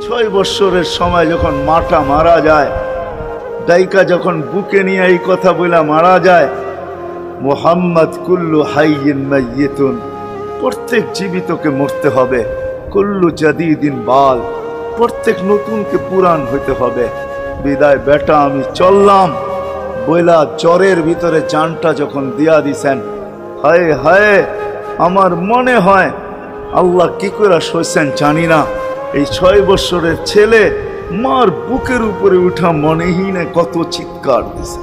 6 বছরের সময় যখন মাটা মারা যায়, ডাইকা যখন বুকে নিয়ে এই কথা বলে মারা যায়, মুহাম্মদ কুল্লু হাইয়িন মাইয়িতুন, প্রত্যেক জীবিতকে মরতে হবে, কুল্লু জাদিদিন বাল, প্রত্যেক নতুনকে পুরান হইতে হবে। বিদায় বেটা আমি চললাম বইলা জ্বরের ভিতরে জানটা যখন দিয়া দিছেন, হায় হায় আমার মনে হয় আল্লাহ কি করে সইছেন জানি না, এই 6 বছরের ছেলে মার বুকের উপরে উঠা মনেহীনে কত চিৎকার দিছে।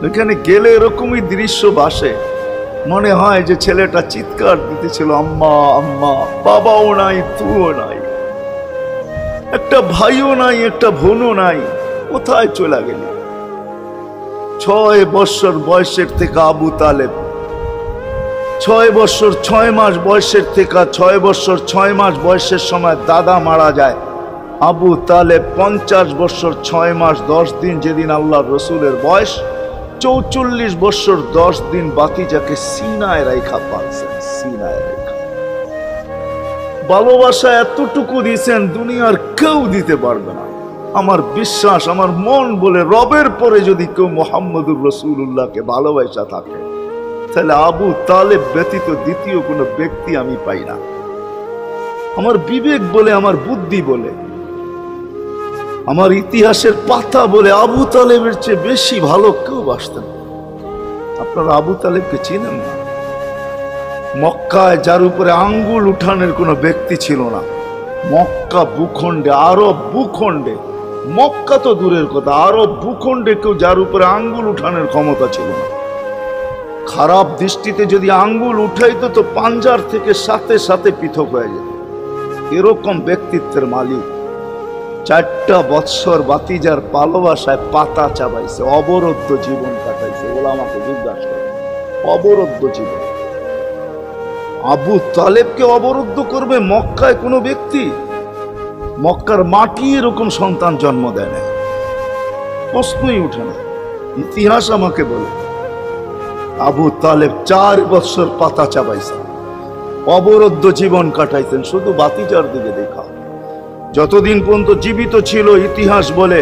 এখানে গেলে এরকমই দৃশ্য ভাসে, মনে হয় যে ছেলেটা চিৎকার দিতেছিল আম্মা আম্মা, বাবাও নাই তুও নাই, একটা ভাইও নাই একটা বোনও নাই, কোথায় চলে গেল? 6 বছর বয়সের থেকে আবু তালেব, 6 বছর 6 মাস বয়সের থেকে 6 বছর 6 মাস বয়সের সময় দাদা মারা যায়। আবু তালেব 50 বছর 6 মাস 10 দিন, যেদিন আল্লাহ রসুলের বয়স 44 বছর 10 দিন, বাতিজাকে সিনায় রাইখা পাচ্ছেন, সিনায় রাইখা। ভালোবাসা এতটুকু দিয়েছেন দুনিয়ার কেউ দিতে পারবে না। আমার বিশ্বাস, আমার মন বলে রবের পরে যদি কেউ মুহাম্মদুর রাসূলুল্লাহকে ভালোবাসা থাকে, তাহলে আবু তালেব ব্যতীত দ্বিতীয় কোনো ব্যক্তি আমি পাই না। আমার বিবেক বলে, আমার বুদ্ধি বলে, আমার ইতিহাসের পাতা বলে আবু তালেবের চেয়ে বেশি ভালো কেউ বাসতেন। আপনারা আবু তালেবকে চিনেন না? মক্কায় যার উপরে আঙ্গুল উঠানের কোনো ব্যক্তি ছিল না। মক্কা ভূখণ্ডে, আরব ভূখণ্ডে, মক্কা তো দূরের কথা, আরব ভূখণ্ডে কেউ যার উপরে আঙ্গুল উঠানের ক্ষমতা ছিল না। খারাপ দৃষ্টিতে যদি আঙ্গুল উঠাইতো তো পাঞ্জার থেকে সাথে সাথে পৃথক হয়ে যেত। এরকম ব্যক্তিত্বের মালিক। 4টা বৎসর বাতিজার ভালোবাসায় পাতা চাবাইছে, অবরুদ্ধ জীবন কাটাইছে। ওলামাকে জিজ্ঞাসা করে, অবরুদ্ধ জীবন। আবু তালেবকে অবরুদ্ধ করবে মক্কায় কোনো ব্যক্তি? মক্কার মাটি এরকম সন্তান জন্ম দেয় না, প্রশ্নই উঠে না। ইতিহাস আমাকে বলে আবু তালেব 4 বছর পাতা চাবাইছে, অবরুদ্ধ জীবন কাটাইছেন। শুধু বাতিজার দিকে দেখা, যতদিন পর্যন্ত জীবিত ছিল ইতিহাস বলে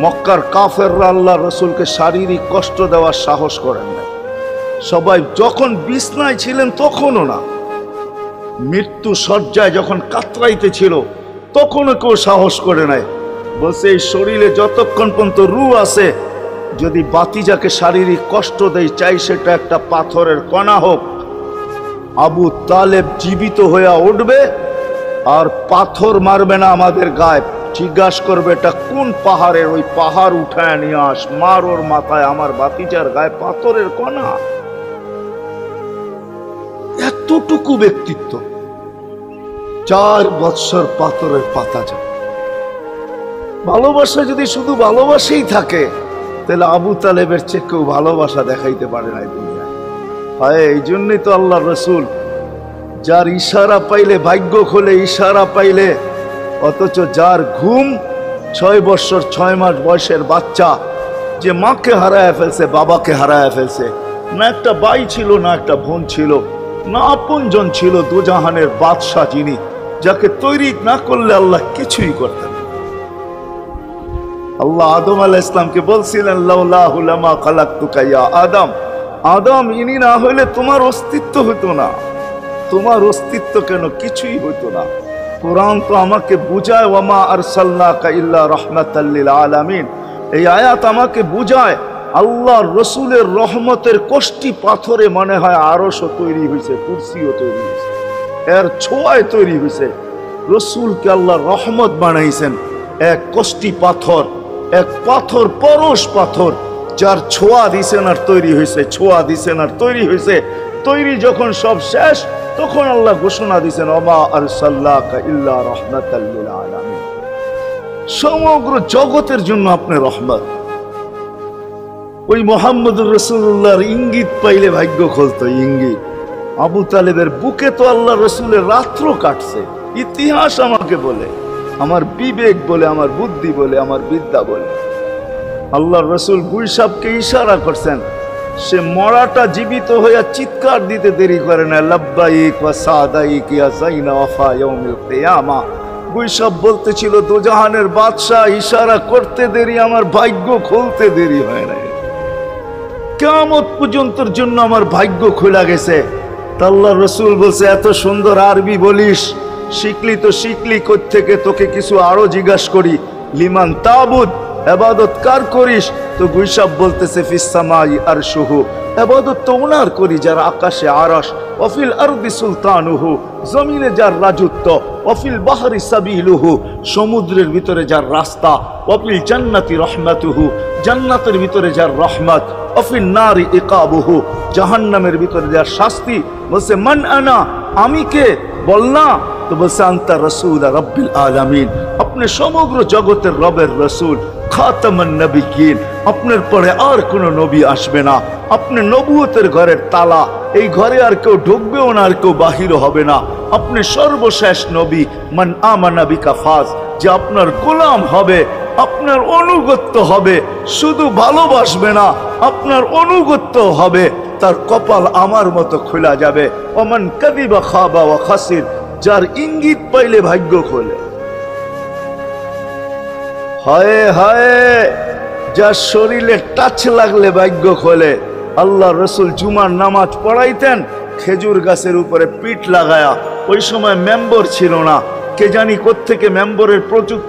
মক্কার কাফেররা আল্লাহ রসুলকে শারীরিক কষ্ট দেওয়ার সাহস করেন না। সবাই যখন বিছনায় ছিলেন তখনও না, মৃত্যু শয্যায় যখন কাতরাইতে ছিল তখনও কেউ সাহস করে নাই। বলছে এই শরীরে যতক্ষণ পর্যন্ত রূহ আছে, যদি বাতিজাকে শারীরিক কষ্ট দেয়, চাই সেটা একটা পাথরের কণা হোক, আবু তালেব জীবিত হয়ে উঠবে আর পাথর মারবে না আমাদের গায়ে। জিজ্ঞাসা করবে এটা কোন পাহাড়ের, ওই পাহাড় উঠায় নিয়ে আস, মার ওর মাথায়, আমার বাতিজার গায়ে পাথরের কণা। এতটুকু ব্যক্তিত্ব, 4 বৎসর পাথরের পাতা যায়। ভালোবাসা যদি শুধু ভালোবাসাই থাকে, তাহলে আবু তালেবের চেয়ে কেউ ভালোবাসা দেখাইতে পারে না দুনিয়ায়। হয় এই জন্যই তো আল্লাহ রসুল, যার ইশারা পাইলে ভাগ্য খোলে, ইশারা পাইলে, অথচ যার ঘুম 6 বছর 6 মাস বয়সের বাচ্চা, যে মাকে হারায় ফেলছে, বাবাকে হারায় ফেলছে, না একটা ভাই ছিল, না একটা বোন ছিল, না আপনজন ছিল, দুজাহানের বাদশাহ যিনি, যাকে তৈরি না করলে আল্লাহ কিছুই করতেন। আল্লাহ আদম আলাইহিস সালামকে বলছিলেন লাউলাহু লামা খালাকতুকা ইয়া আদম, আদম ইনি না হইলে তোমার অস্তিত্ব হতো না। তোমার অস্তিত্ব কেন, কিছুই হতো না। কোরআন তো আমাকে বুঝায় ওয়ামা আরসালনাকা ইল্লা রাহমাতাল লিল আলামিন। এই আয়াত আমাকে বুঝায় আল্লাহ রসুলের রহমতের কোষ্টি পাথরে মনে হয় আরশও তৈরি হয়েছে, কুরসিও তৈরি হয়েছে, এর ছোঁয়ায় তৈরি হয়েছে। রসুলকে আল্লাহ রহমত বানাইছেন এক কোষ্টি পাথর, এক পাথর, পরশ পাথর, যার ছোঁয়া দিছেন আর তৈরি হয়েছে, ছোঁয়া দিছেন আর তৈরি হয়েছে। তৈরি যখন সব শেষ, তখন আল্লাহ ঘোষণা দিছেন ওমা আরসালনাকা ইল্লা রাহমাতাল লিল আলামিন। সমগ্র জগতের জন্য আপনি রহমত। ওই মুহাম্মদুর রাসূলুল্লাহর ইঙ্গিত পাইলে ভাগ্য খুলতো, ইঙ্গিত। আবু তালেবের বুকে তো আল্লাহ রসুলের রাত্র কাটছে। ইতিহাস আমাকে বলে, আমার বিবেক বলে, আমার বুদ্ধি বলে, আমার বিদ্যা বলে। আল্লাহ রসুল গুলশাবকে ইশারা করছেন, সে মরাটা জীবিত হইয়া চিৎকার দিতে দেরি করে না, লাব্বাইক ওয়া সাদাইক ইয়া যাইনা ওয়াফা ইয়াউমিল কিয়ামা। গুইসাব বলতেছিল দোজাহানের বাদশাহ ইশারা করতে দেরি, আমার ভাগ্য খুলতে দেরি হয় নাই, কিয়ামত পর্যন্তর জন্য আমার ভাগ্য খোলা গেছে। আল্লাহর রাসূল বলছে এত সুন্দর আরবি বলিস, শিখলি তো শিখলি কোত্থেকে, তোকে কিছু আরো জিজ্ঞাসা করি, লিমান তাবুদ, ইবাদত কার করিস? তো গুইসাব বলতেছে ফিস সামাই আরশুহু, ইবাদত তো ওনার করি যার আকাশে আরশ, ওয়াফিল আরদি সুলতানুহু, জমিনে যার রাজত্ব, ওয়াফিল বাহরি সাবিলুহু, সমুদ্রের ভিতরে যার রাস্তা, ওয়াফিল জান্নাতি রহমাতুহু, জান্নাতের ভিতরে যার রহমত, ওয়াফিল নারি ইকাবুহু, জাহান্নামের ভিতরে যার শাস্তি। বলছে মান আনা, আমি কে? বল না। তো বলছে আনতা রাসূল রাব্বিল আলামিন, আপনি সমগ্র জগতের রবের রাসূল, খাতামান নবিয়্যিন, আপনার পরে আর কোন নবী আসবে না, আপনি নবুয়তের ঘরের তালা, এই ঘরে আর কেউ ঢুকবেও না, আর কেউ বাহির হবে না, আপনি সর্বশেষ নবী। মান আমানা বিকা ফাজ, যে আপনার গোলাম হবে, আপনার অনুগত্য হবে, শুধু ভালোবাসবে না, আপনার অনুগত্য হবে, তার কপাল আমার মতো খোলা যাবে। ওমান কাযিবা খাবা ওয়া খাসির, যার ইঙ্গিত পাইলে ভাগ্য খোলে। হায় হায়, যার শরীরে টাচ লাগলে ভাগ্য খোলে। আল্লাহ রসুল জুমার নামাজ পড়াইতেন খেজুর গাছের উপরে পিঠ লাগায়া। ওই সময় মেম্বর ছিল না, কে জানি কোত্থেকে মেম্বরের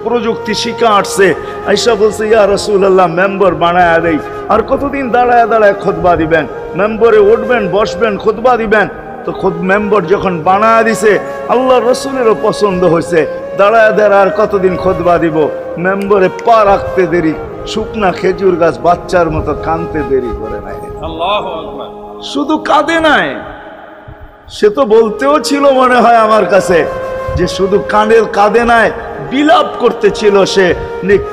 প্রযুক্তি শিখা আসছে। আইসা বলছে ইয়া রাসূলুল্লাহ, মেম্বর বানায়া দেই। আর কতদিন দাঁড়ায় দাঁড়ায় খুতবা দিবেন? মেম্বরে উঠবেন, বসবেন, খুতবা দিবেন। তো মেম্বর যখন বানায়া দিছে, আল্লাহ রসুলেরও পছন্দ হয়েছে, দাঁড়ায় দাঁড়ায় আর কতদিন খুতবা দিব? মেম্বরে পা রাখতে দেরি, শুকনা খেজুর গাছ বাচ্চার মতো কাঁদতে দেরি করে নাই। আল্লাহু আকবার। শুধু কাঁদে নাই, সে তো বলতেও ছিল মনে হয় আমার কাছে যে শুধু কাঁদে নাই, বিলাপ করতেছিল সে,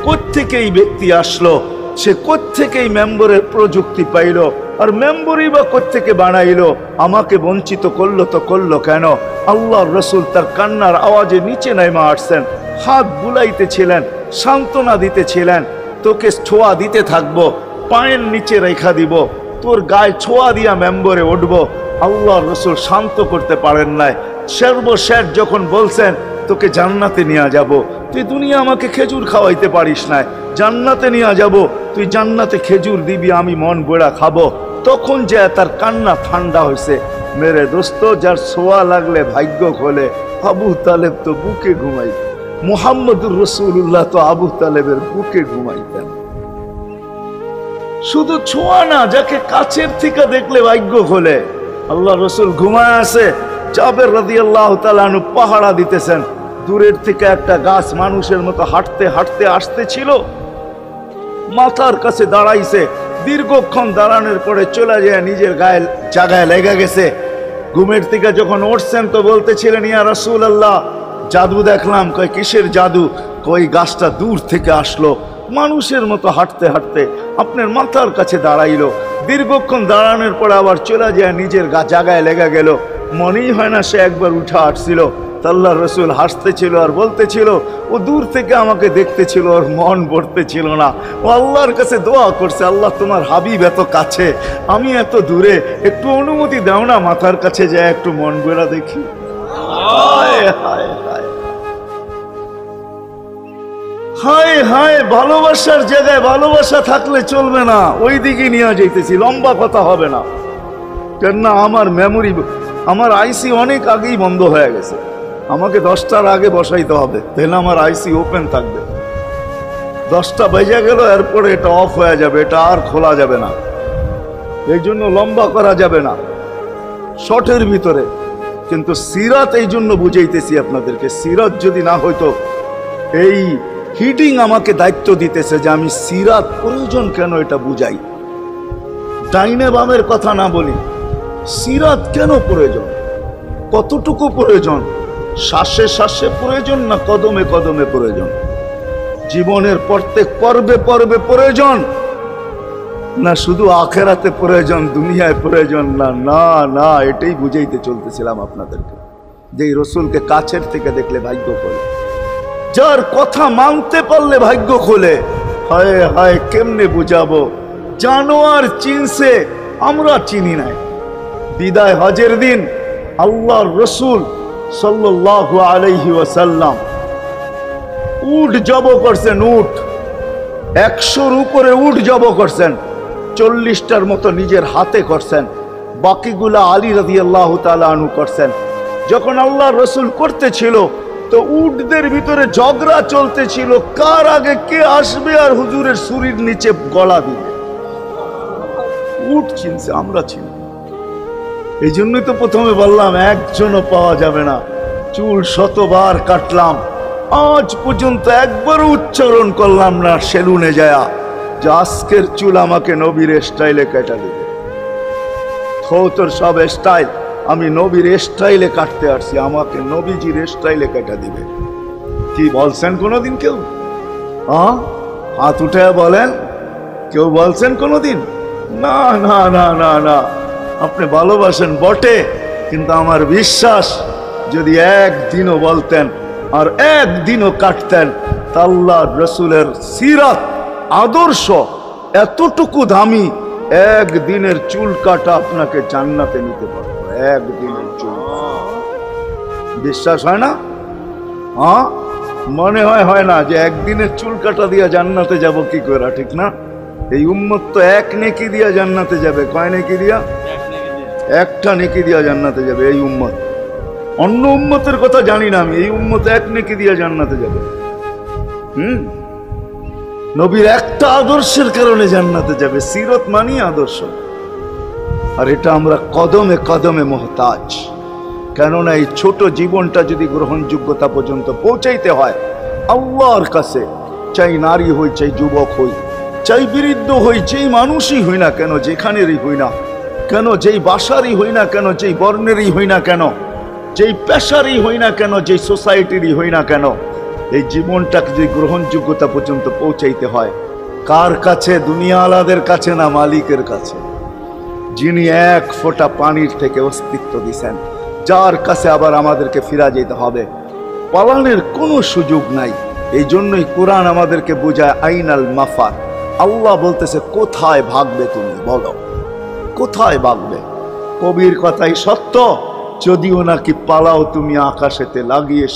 কোত্থেকে এই ব্যক্তি আসলো, সে কোত্থেকেই মেম্বরের প্রযুক্তি পাইল, আর মেম্বরই বা কোত্থেকে বানাইলো, আমাকে বঞ্চিত করলো তো করলো কেন? আল্লাহর রসুল তার কান্নার আওয়াজে নিচে নাইমা আসছেন, হাত বুলাইতেছিলেন, সান্ত্বনা দিতেছিলেন, তোকে ছোঁয়া দিতে থাকবো, পায়ের নিচে রেখা দিব, তোর গায়ে ছোঁয়া দিয়া মেম্বরে উঠবো। আল্লাহর রসুল শান্ত করতে পারেন নাই। সর্বশেষ যখন বলছেন তোকে জান্নাতে নিয়ে যাব, তুই দুনিয়া আমাকে খেজুর খাওয়াইতে পারিস না, জান্নাতে নিয়ে যাব, তুই জান্নাতে খেজুর দিবি, আমি মন বড়া খাবো। তখন যে তার কান্না ঠান্ডা হয়েছে। মেরে দোস্ত, যার ছোঁয়া লাগলে ভাগ্য খোলে। আবু তালেব তো বুকে ঘুমাইতেন, মুহাম্মদুর রাসূলুল্লাহ তো আবু তালেবের বুকে ঘুমাইতেন। শুধু ছোঁয়া না, যাকে কাছের থেকে দেখলে ভাগ্য খোলে। আল্লাহ রসুল ঘুমায় আছে, জাবের রাদিয়াল্লাহু তাআলা আনহু পাহারা দিতেছেন। দূরের থেকে একটা গাছ মানুষের মতো হাঁটতে হাঁটতে আসতেছিল, মাথার কাছে দাঁড়াইছে। দীর্ঘক্ষণ দাঁড়ানোর পরে চলে যায় নিজের গায়ে জায়গায় লেগে গেছে। ঘুমের থেকে যখন উঠছেন তো বলতেছিলেন ইয়া রাসূলুল্লাহ, জাদু দেখলাম। কয় কিসের জাদু? কই গাছটা দূর থেকে আসলো, মানুষের মতো হাঁটতে হাঁটতে আপনার মাথার কাছে দাঁড়াইলো। দীর্ঘক্ষণ দাঁড়ানোর পরে আবার চলে যায় নিজের জায়গায় লেগে গেল। মনেই হয় না সে একবার উঠে আসছিল। আল্লাহর রসুল হাসতেছিল আর বলতেছিল, ও দূর থেকে আমাকে দেখতেছিল, ওর মন ভরতেছিল না। ও আল্লাহর কাছে দোয়া করছে, আল্লাহ তোমার হাবিব এত কাছে, আমি এত দূরে, একটু অনুমতি দাও না, মাথার কাছে যায় একটু মন ভরা দেখি। হায় হায় হায় হায় হায়, ভালোবাসার জায়গায় ভালোবাসা থাকলে চলবে না, ওই দিকে নিয়ে যাইতেছি, লম্বা কথা হবে না। কেননা আমার মেমোরি, আমার আইসি অনেক আগেই বন্ধ হয়ে গেছে, আমাকে 10টার আগে বসাইতে হবে, তাহলে আমার আইসি ওপেন থাকবে। 10টা বেজে গেল, এরপরে এটা অফ হয়ে যাবে, এটা আর খোলা যাবে না। এই জন্য লম্বা করা যাবে না, শর্টের ভিতরে। কিন্তু সিরাত এই জন্য বুঝাইতেছি আপনাদেরকে, সিরাত যদি না হইতো, এই হিটিং আমাকে দায়িত্ব দিতেছে যে আমি সিরাত প্রয়োজন কেন এটা বুঝাই। ডাইনে বামের কথা না বলি, সিরাত কেন প্রয়োজন, কতটুকু প্রয়োজন, শ্বাসে শ্বাসে প্রয়োজন না কদমে কদমে প্রয়োজন, জীবনের প্রত্যেক পর্বে পর্বে প্রয়োজন না শুধু আখেরাতে প্রয়োজন, দুনিয়ায় প্রয়োজন না? না না, এটাই বুঝাইতে চলতেছিলাম আপনাদেরকে, যে এই রসুলকে কাছের থেকে দেখলে ভাগ্য খোলে, যার কথা মানতে পারলে ভাগ্য খোলে। হায় হায়, কেমনে বুঝাবো? জানোয়ার চিনছে, আমরা চিনি নাই। বিদায় হজের দিন আল্লাহর রসুল সাল্লাল্লাহু আলাইহি ওয়াসাল্লাম উট জব করছেন, উট 100-র উপরে উট জব করছেন, 40টার মতো নিজের হাতে করছেন, বাকিগুলা আলী রাদিয়াল্লাহু তাআলা আনহু করছেন। যখন আল্লাহ রসুল করতেছিল তো উটদের ভিতরে ঝগড়া চলতেছিল, কার আগে কে আসবে আর হুজুরের ছুরির নিচে গলা দিবে। উট চিনছে, আমরা চিনি। এই জন্যই তো প্রথমে বললাম একজনও পাওয়া যাবে না। চুল শতবার কাটলাম, আজ পর্যন্ত একবারও উচ্চারণ করলাম না সেলুনে যায়া যে আজকের চুল আমাকে নবীর স্টাইলে কেটে দেবে। তোর সব স্টাইল, আমি নবীর স্টাইলে কাটতে আসছি, আমাকে নবীজির স্টাইলে কেটে দিবে। কি বলছেন কোনোদিন কেউ? হাত উঠে বলেন, কেউ বলছেন কোনোদিন? না না না না না। আপনি ভালোবাসেন বটে, কিন্তু আমার বিশ্বাস যদি একদিনও বলতেন আর একদিনও কাটতেন, তা আল্লাহ রসুলের সিরাত আদর্শ এতটুকু দামি, একদিনের চুল কাটা আপনাকে জান্নাতে নিতে পারবে। একদিনের চুল বিশ্বাস হয় না? মনে হয় না যে একদিনের চুল কাটা দিয়া জান্নাতে যাব কি করে, ঠিক না? এই উম্মত তো এক নেকি দিয়া জান্নাতে যাবে। কয় নেকি দিয়া? একটা নেকি দিয়া জান্নাতে যাবে এই উম্মত। অন্য উম্মতের কথা জানি না আমি, এই উম্মত এক নেকি দিয়া জান্নাতে যাবে। নবীর একটা আদর্শের কারণে জান্নাতে যাবে। সিরত মানি আদর্শ, আর এটা আমরা কদমে কদমে মুহতাজ। কেননা এই ছোট জীবনটা যদি গ্রহণযোগ্যতা পর্যন্ত পৌঁছাইতে হয় আল্লাহর কাছে, চাই নারী হই, চাই যুবক হই, চাই বৃদ্ধ হই, যেই মানুষই হই না কেন, যেখানেরই হই না কেন, যেই বাসারই হই না কেন, যেই বর্ণেরই হই না কেন, যেই পেশারই হই না কেন, যেই সোসাইটিরই হই না কেন, এই জীবনটাকে যদি গ্রহণযোগ্যতা পর্যন্ত পৌঁছাইতে হয় কার কাছে? দুনিয়া আলাদের কাছে না, মালিকের কাছে, যিনি এক ফোঁটা পানির থেকে অস্তিত্ব দিছেন, যার কাছে আবার আমাদেরকে ফিরা যেতে হবে। পালানোর কোনো সুযোগ নাই। এই জন্যই কোরআন আমাদেরকে বোঝায় আইনাল মাফার। আল্লাহ বলতেছে কোথায় ভাগবে তুমি, বলো কোথায় ভাগবে? কবির কথাই সত্য, যদিও নাকি পালাও তুমি আকাশেতে লাগিয়ে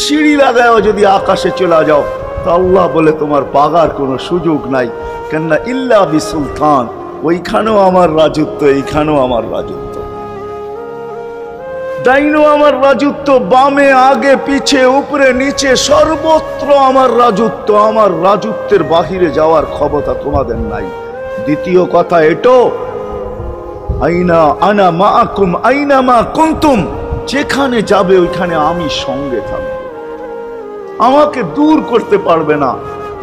সিঁড়ি লাগাও, যদি আকাশে চলে যাও তা আল্লাহ বলে তোমার পাগার কোনো সুযোগ নাই। কেননা ইল্লা বিসুলতান, ওইখানেও আমার রাজত্ব, এইখানেও আমার রাজত্ব, ডাইনো আমার রাজত্ব, বামে আগে পিছে উপরে নিচে সর্বত্র আমার রাজত্ব। আমার রাজত্বের বাহিরে যাওয়ার ক্ষমতা তোমাদের নাই। দ্বিতীয় কথা এটো, আইনা আনা মাআকুম আইনা মা কুনতুম, যেখানে যাবে ওইখানে আমি সঙ্গে থাকবো, আমাকে দূর করতে পারবে না।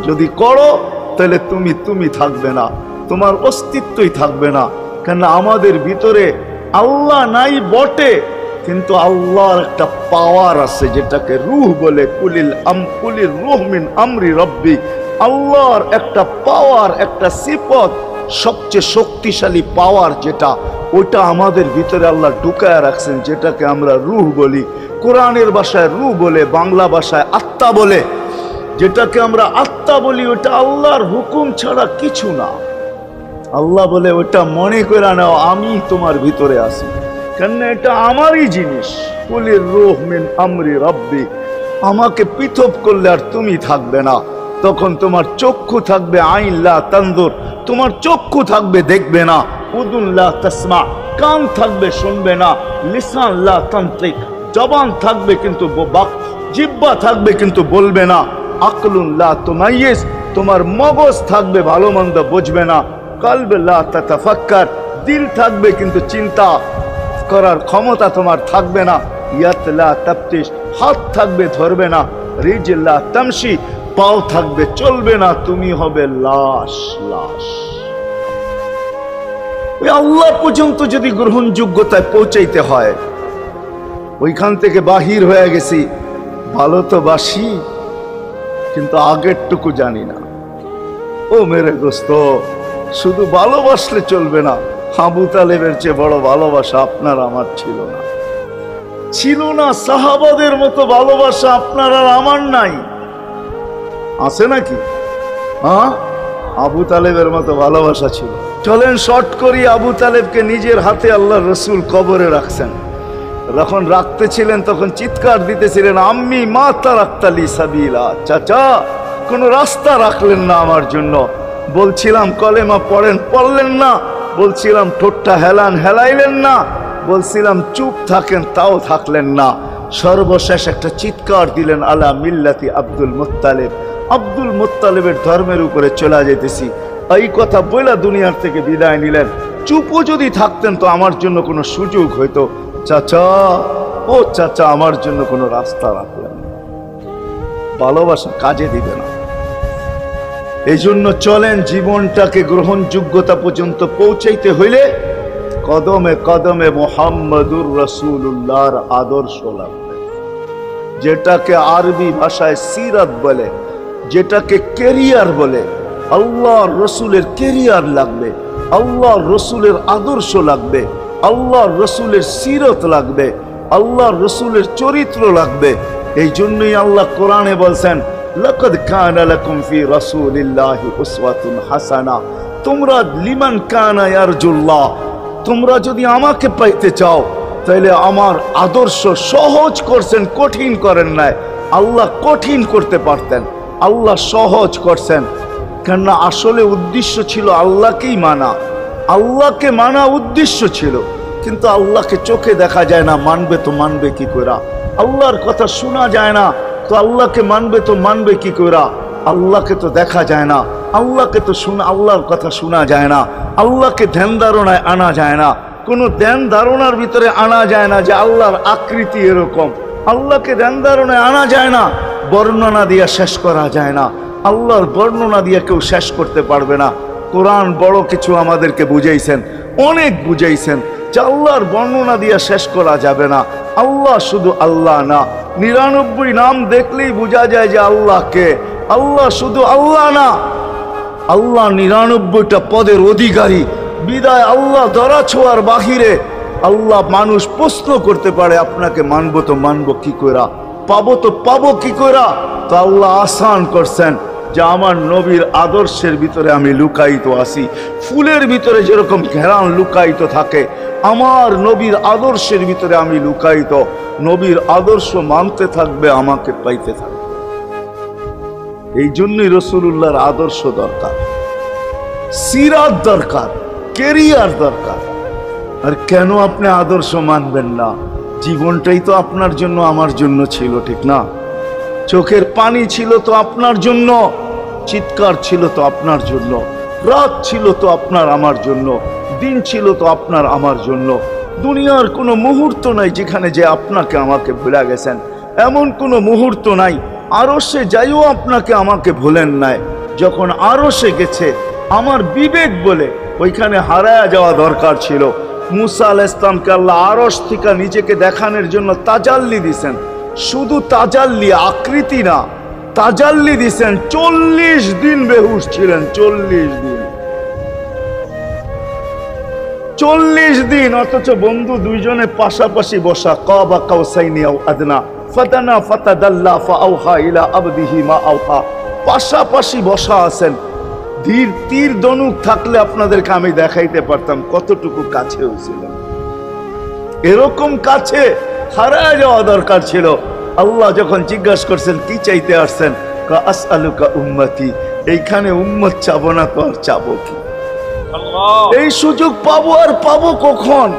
যদি করো তাহলে তুমি থাকবে না, তোমার অস্তিত্বই থাকবে না। কেন আমাদের ভিতরে আল্লাহ নাই বটে, কিন্তু আল্লাহর একটা পাওয়ার আছে যেটাকে রূহ বলে। কুলির রূহ মিন আমরি রব্বি, আল্লাহর একটা পাওয়ার, একটা সিফত, সবচেয়ে শক্তিশালী পাওয়ার যেটা, ওটা আমাদের ভিতরে আল্লাহ ঢুকায় রাখছেন, যেটাকে আমরা রূহ বলি। কোরআনের ভাষায় রূহ বলে, বাংলা ভাষায় আত্মা বলে। যেটাকে আমরা আত্মা বলি ওটা আল্লাহর হুকুম ছাড়া কিছু না। আল্লাহ বলে ওটা মনে করে নাও আমি তোমার ভিতরে আছি, কেন এটা আমারই জিনিস। কুলির রূহ মিন আমরি রব্বি, আমাকে পৃথক করলে আর তুমি থাকবে না। তখন তোমার চক্ষু থাকবে আইন লা তানজুর, তোমার চক্ষু থাকবে দেখবে না। উদুন লা তাসমা, কান থাকবে শুনবে না। লিসান লা তানতিক, জবান থাকবে কিন্তু জিহ্বা থাকবে কিন্তু বলবে না। আকলুন লা তুমাইয়িজ, তোমার মগজ থাকবে ভালো মন্দ বুঝবে না। কলব লা তাতাফাক্কার, দিল থাকবে কিন্তু চিন্তা করার ক্ষমতা তোমার থাকবে না। ইয়াত লা তাফতিশ, হাত থাকবে ধরবে না। রিজল লা তামশি, পাও থাকবে চলবে না। তুমি হবে লাশ। ওই আল্লাহ পর্যন্ত যদি গ্রহণযোগ্যতায় পৌঁছাইতে হয়, ওইখান থেকে বাহির হয়ে গেছি। ভালো তো বাসি, কিন্তু আগেরটুকু জানি না। ও মেরে দোস্ত, শুধু ভালোবাসলে চলবে না। আবু তালেবের চেয়ে বড় ভালোবাসা আপনার আমার ছিল না। সাহাবাদের মতো ভালোবাসা আপনার আর আমার নাই। আছে নাকি? আবু তালেবের মতো ভালোবাসা ছিল। চলেন শর্ট করি। আবু তালেবকে নিজের হাতে আল্লাহ রসুল কবরে রাখছেন। যখন রাখতেছিলেন তখন চিৎকার দিতেছিলেন, আম্মি মা তারাক্তালি সাবিলা, চাচা কোনো রাস্তা রাখলেন না আমার জন্য। বলছিলাম কলেমা পড়েন, পড়লেন না। বলছিলাম ঠোঁটটা হেলান, হেলাইলেন না। বলছিলাম চুপ থাকেন, তাও থাকলেন না। সর্বশেষ একটা চিৎকার দিলেন, আলা মিল্লাতি আব্দুল মুত্তালিব, আব্দুল মুত্তালিবের ধর্মের উপরে চলে যেতেছি। এই কথা বইলা দুনিয়ার থেকে বিদায় নিলেন। চুপও যদি থাকতেন তো আমার জন্য কোনো সুযোগ হইতো। চাচা, ও চাচা, আমার জন্য কোনো রাস্তা রাখলেন না। ভালোবাসা কাজে দিবে না। এই জন্য চলেন, জীবনটাকে গ্রহণযোগ্যতা পর্যন্ত পৌঁছাইতে হইলে কদমে কদমে মুহাম্মদুর রাসূলুল্লাহর আদর্শ লাগবে, যেটাকে আরবি ভাষায় সিরাত বলে, যেটাকে কেরিয়ার বলে। আল্লাহর রসুলের কেরিয়ার লাগবে, আল্লাহর রসুলের আদর্শ লাগবে, আল্লাহর রসুলের সিরত লাগবে, আল্লাহর রসুলের চরিত্র লাগবে। এই জন্যই আল্লাহ কোরআনে বলছেন, লাকাদ কানা লাকুম ফি রাসূলিল্লাহি উসওয়াতুন হাসানা, তোমরা লিমান কানা ইয়ারজুল্লাহ, তোমরা যদি আমাকে পাইতে চাও তাহলে আমার আদর্শ সহজ করছেন, কঠিন করেন নাই। আল্লাহ কঠিন করতে পারতেন, আল্লাহ সহজ করছেন। কেননা আসলে উদ্দেশ্য ছিল আল্লাহকেই মানা, আল্লাহকে মানা উদ্দেশ্য ছিল। কিন্তু আল্লাহকে চোখে দেখা যায় না, মানবে তো মানবে কি করে? আল্লাহর কথা শোনা যায় না, তো আল্লাহকে মানবে তো মানবে কি করে? আল্লাহকে তো দেখা যায় না, আল্লাহকে তো আল্লাহর কথা শোনা যায় না, আল্লাহকে ধ্যান ধারণায় আনা যায় না, কোনো ধ্যান ধারণার ভিতরে আনা যায় না যে আল্লাহর আকৃতি এরকম। আল্লাহকে ধ্যান ধারণায় আনা যায় না, বর্ণনা দিয়া শেষ করা যায় না। আল্লাহর বর্ণনা দিয়ে কেউ শেষ করতে পারবে না। কোরআন বড় কিছু আমাদেরকে বুঝাইছেন, অনেক বুঝাইছেন যে আল্লাহর বর্ণনা দিয়ে শেষ করা যাবে না। আল্লাহ শুধু আল্লাহ না, 99 নাম দেখলেই বোঝা যায় যে আল্লাহ কে। আল্লাহ শুধু আল্লাহ না, আল্লাহ 99টা পদের অধিকারী। বিদায় আল্লাহ ধরা ছোঁয়ার বাহিরে আল্লাহ মানুষ প্রশ্ন করতে পারে, আপনাকে মানবো তো মানবো কি কইরা, পাবো তো পাবো কি কইরা? তো আল্লাহ আসান করছেন যে আমার নবীর আদর্শের ভিতরে আমি লুকায়িত আছি। ফুলের ভিতরে যেরকম ঘেরান লুকায়িত থাকে, আমার নবীর আদর্শের ভিতরে আমি লুকায়িত। নবীর আদর্শ মানতে থাকবে, আমাকে পাইতে থাকবে। এই জন্যই রাসূলুল্লাহর আদর্শ দরকার, সিরাত দরকার, কেরিয়ার দরকার। আর কেন আপনি আদর্শ মানবেন না? জীবনটাই তো আপনার জন্য আমার জন্য ছিল, ঠিক না? চোখের পানি ছিল তো আপনার জন্য, চিৎকার ছিল তো আপনার জন্য, রাত ছিল তো আপনার আমার জন্য, দিন ছিল তো আপনার আমার জন্য। দুনিয়ার কোনো মুহূর্ত নাই যেখানে যে আপনাকে আমাকে ভুলে গেছেন, এমন কোনো মুহূর্ত নাই। আরশে যাইও আপনাকে আমাকে ভুলেন নাই। যখন আরশে গেছে আমার বিবেক বলে ওইখানে হারায়া যাওয়া দরকার ছিল। মুসা আলাইহিস সালামকে আল্লাহ আরশ থেকে নিজেকে দেখানোর জন্য তাজাল্লি দিছেন। শুধু তাজাল্লি, আকৃতি না, তাজাল্লি দিছেন। 40 দিন বেহুশ ছিলেন, 40 দিন, 40 দিন। অথচ বন্ধু দুইজনে পাশাপাশি বসা, কাবা কাউসাইনি আও আদনা ফাতানা ফাতাদাল্লা ফাআওহা ইলা আবদিহি মা আওহা, পাশাপাশি বসা আছেন। ধীর তীর ধনুক থাকলে আপনাদেরকে আমি দেখাইতে পারতাম কতটুকু কাছে ছিলেন। এরকম কাছে হারায় যাওয়া দরকার ছিল। আল্লাহ যখন জিজ্ঞাসা করছেন কি চাইতে আসছেন, আসআলুকা উম্মতি, এইখানে উম্মত চাবো না তো আর চাবো কি? এই সুযোগ পাবো আর পাবো কখন?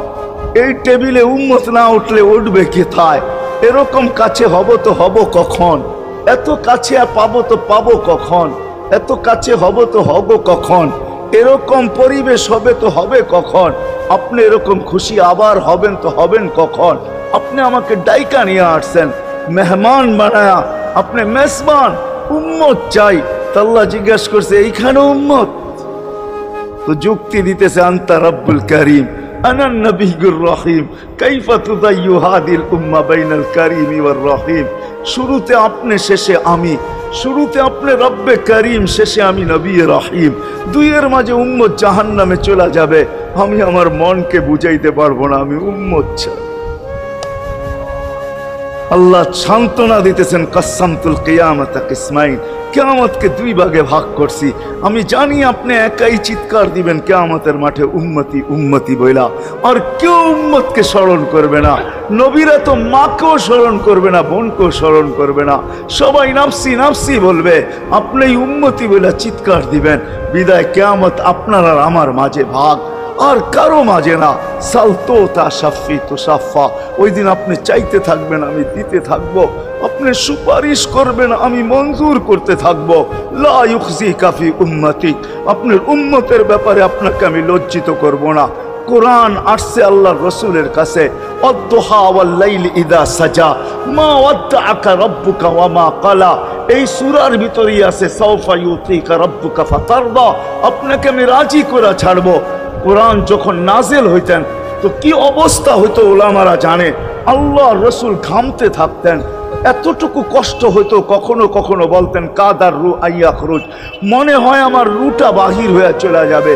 এই টেবিলে উম্মত না উঠলে উঠবে কোথায়? এরকম কাছে হব তো হব কখন? এত কাছে আর পাবো তো পাবো কখন? এত কাছে হব তো হব কখন? এরকম পরিবেশ হবে তো হবে কখন? আপনি এরকম খুশি আবার হবেন তো হবেন কখন? আপনি আমাকে ডাইকা নিয়ে আসছেন, মেহমান বানায়া, আপনি মেজবান, উম্মত চাই। আল্লাহ জিজ্ঞাসা করছে এইখানে উম্মত? তো যুক্তি দিতেছে, আনতা রব্বুল করিম আনান নবিয়্যুর রহিম কাইফা তুদাইয়ু হাদিল উম্মাহ বাইনাল করিম ওয়ার রহিম। শুরুতে আপনি, শেষে আমি। শুরুতে আপনি রব্বে করিম, শেষে আমি নবী রহিম। দুইয়ের মাঝে উম্মত জাহান্নামে চলে যাবে। আমি আমার মনকে বুঝাইতে পারবো না, আমি উম্মত চাই। আল্লাহ সান্ত্বনা দিতেছেন, কাসসামতুল কিয়ামাতা কিসমাইন, কিয়ামতকে দুই ভাগে ভাগ করছি। আমি জানি আপনি একাই চিৎকার দিবেন কিয়ামতের মাঠে উম্মতি উম্মতি বইলা, আর কেউ উম্মতকে স্মরণ করবে না। নবীরা তো মাকেও স্মরণ করবে না, বোনকেও স্মরণ করবে না, সবাই নাফসি নাফসি বলবে, আপনি উম্মতি বইলা চিৎকার দিবেন। বিদায় কিয়ামত আপনার আর আমার মাঝে ভাগ, আর কারো মাঝে না। সালতো তা সাফি তো সাফা, ওই দিন আপনি চাইতে থাকবেন, আমি দিতে থাকবো, আপনি সুপারিশ করবেন, আমি মঞ্জুর করতে থাকবো। লা ইউখজিকা ফি উম্মতিক, আপনার উম্মতের ব্যাপারে আপনাকে আমি লজ্জিত করব না। কোরআন আসছে আল্লাহর রাসূলের কাছে, আদ-দুহা ওয়াল লাইল ইদা সাজা মা ওয়াদ্দাআকা রাব্বুকা ওয়া মা ক্বালা। এই সূরার ভিতরেই আছে সাওফা ইউতিকা রাব্বুকা ফাতারদা, আপনাকে আমি রাজি করে ছাড়বো। কোরআন যখন নাজিল হইতেন তো কি অবস্থা হইতো উলামারা জানে। আল্লাহ রসুল ঘামতে থাকতেন, এতটুকু কষ্ট হইতো, কখনো কখনো বলতেন কাদার রু আইয়া খরুজ, মনে হয় আমার রুটা বাহির হয়ে চলে যাবে।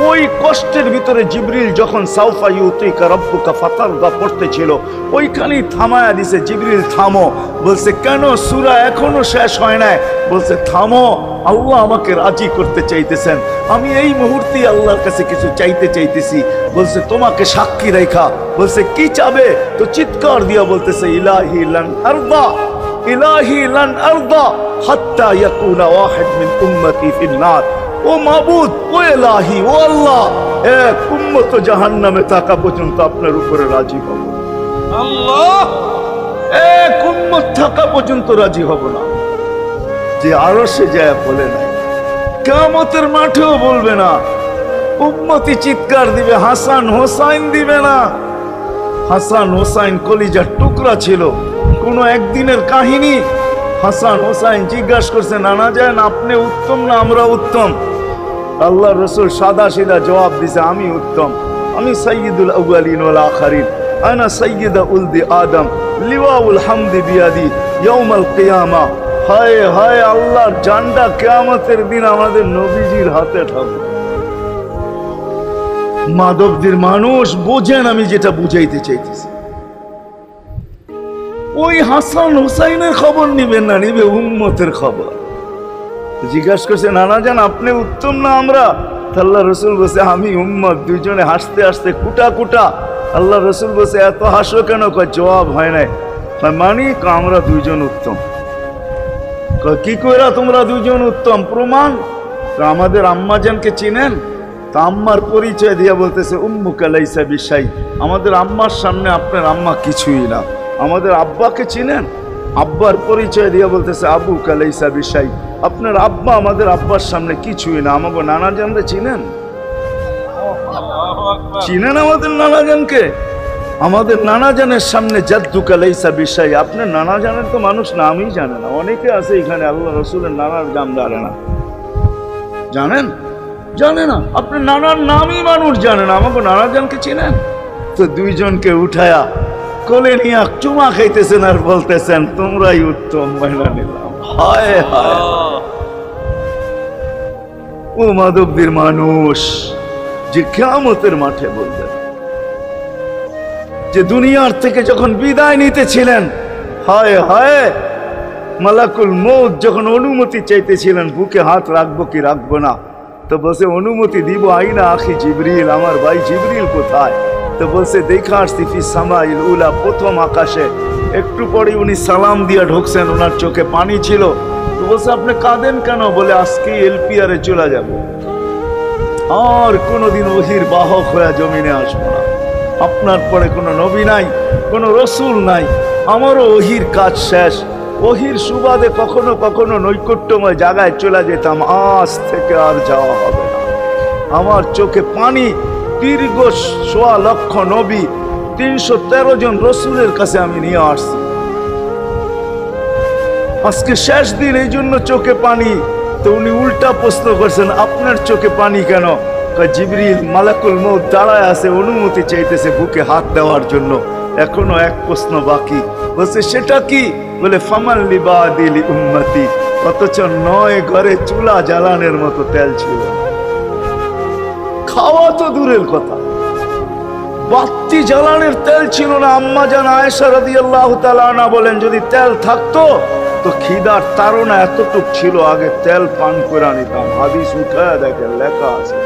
ওই কষ্টের ভিতরে জিবরিল যখন সাউফা ইউতিকা রাব্বুকা ফাতারদা পড়তেছিল, ওইখানেই থামায়া দিছে, জিবরিল থামো। বলছে কেন, সূরা এখনো শেষ হয় নাই। বলছে থামো, আল্লাহ আমাকে রাজি করতে চাইতেছেন, আমি এই মুহূর্তে আল্লাহর কাছে কিছু চাইতে চাইতেছি। বলছে তোমাকে সাক্ষী রেখা। বলছে কি চাবে? তো চিৎকার দিয়া বলতেছে ইলাহি লান আরদা, ইলাহি লান আরদা হাত্তা ইয়াকুনা ওয়াহিদ মিন উম্মতি ফিন নার। ও মাবুদ, ও ইলাহি, ও আল্লাহ, এক উম্মত জাহান্নামে থাকা পর্যন্ত আপনার উপরে রাজি হব। আল্লাহ, এক উম্মত থাকা পর্যন্ত রাজি হব না। যে আরশে যায় বলে নাই, কিয়ামতের মাঠেও বলবে না। উম্মতি চিৎকার দিবে, হাসান হোসাইন দিবে না। হাসান হোসাইন কলিজার টুকরা ছিল, কোনো একদিনের কাহিনী। হাসান হোসাইন জিজ্ঞাসা করছে, নানা যান আপনি উত্তম না আমরা উত্তম? আল্লাহ রসুল সাদা সিধা জবাব দিছে, আমি উত্তম, আমি সাইয়্যিদুল আউয়ালিন ওয়াল আখিরিন, আনা সাইয়্যিদা উলদি আদম, লিওয়াউল হামদি বিয়াদি ইয়াউমাল কিয়ামা। হায় হায়, আল্লাহর জান্ডা কিয়ামতের দিন আমাদের নবীজির হাতে থাকবে। মাধবদীর মানুষ বোঝেন আমি যেটা বুঝাইতে চাইতেছি। ওই হাসান হুসাইনের খবর নিবেন না, নিবে উম্মতের খবর। জিজ্ঞাসা করছে, নানা জান আপনি উত্তম না আমরা? আল্লাহ রসুল বলছে আমি উম্মত। দুইজনে হাসতে হাসতে কুটা কুটা। আল্লাহ রসুল বলছে এত হাসো কেন? জবাব হয় নাই। মানি আমরা দুইজন উত্তম। কি কইরা তোমরা দুইজন উত্তম? প্রমাণ। আমাদের আম্মা জানকে চিনেন? তা আম্মার পরিচয় দিয়া বলতেছে উম্মুকা লাইসা বিশাই, আমাদের আম্মার সামনে আপনার আম্মা কিছুই না। আমাদের আব্বাকে চিনেন? আব্বার পরিচয় দিয়া বলতেছে আবুকা লাইসা বিশাই, আপনার আব্বা আমাদের আব্বার সামনে কিছুই না। আমাকে নানা জানরে চিনেন? চিনেন আমাদের নানা জানকে? আমাদের নানা জানের সামনে জাদ্দুকা লাইসা বিশাই, আপনার নানা জানের তো মানুষ নামই জানে না। অনেকে আছে এখানে আল্লাহ রসুলের নানার নাম জানে না। জানেন? জানে না। আপনার নানার নামই মানুষ জানে না। আমাকে নানা জানকে চিনেন? তো দুইজনকে উঠায়া কোলে নিয়ে চুমা খাইতেছেন আর বলতেছেন তোমরাই উত্তম। মহিলা নিলাম। হায় হায়, ও মাধবদীর মানুষ যে কিয়ামতের মাঠে বলবেন, যে দুনিয়ার থেকে যখন বিদায় নিতেছিলেন, হায় হায়, মালাকুল মউত যখন অনুমতি চাইতেছিলেন বুকে হাত রাখবো কি রাখবো না, তো বলছে অনুমতি দিব। আইনা আখি জিবরিল, আমার ভাই জিবরিল কোথায়? তো বলছে দেখা আসছি ফি সামাইল উলা, প্রথম আকাশে। একটু পরে উনি সালাম দিয়া ঢুকছেন, ওনার চোখে পানি ছিল। তো বলছে আপনি কাঁদেন কেন? বলে আজকে এলপিআরে চলে যাব, আর কোনোদিন ওহির বাহক হয়ে জমিনে আসবো না। আপনার পরে কোনো নবী নাই, কোনো রসুল নাই, আমারও ওহির কাজ শেষ। ওহির সুবাদে কখনো কখনো নৈকট্যময় জায়গায় চলে যেতাম, আজ থেকে আর যাওয়া হবে না। আমার চোখে পানি। দীর্ঘ ১.৫ লক্ষ নবী, ৩১৩ জন রসুলের কাছে আমি নিয়ে আসছি। আজকে শেষ দিন, এই জন্য চোখে পানি। তো উনি উল্টা প্রশ্ন করছেন, আপনার চোখে পানি কেন? জিবরিল মালাকুল মউত দাঁড়ায় আছে, অনুমতি চাইতেছে বুকে হাত দেওয়ার জন্য। এখনো এক প্রশ্ন বাকি। বলছে সেটা কি? বলে ফামান লিবাদিল উম্মতি। অথচ ৯ ঘরে চুলা জ্বালানোর মতো তেল ছিল। খাওয়া তো দূরের কথা, বাতি জ্বালানোর তেল ছিল না। আম্মা জান আয়েশা রাদিয়াল্লাহু তাআলা আনহা বলেন, যদি তেল থাকতো তো খিদার তাড়না এতটুক ছিল, আগে তেল পান করে নিতাম। হাদিস উঠায় দেখেন, লেখা আছে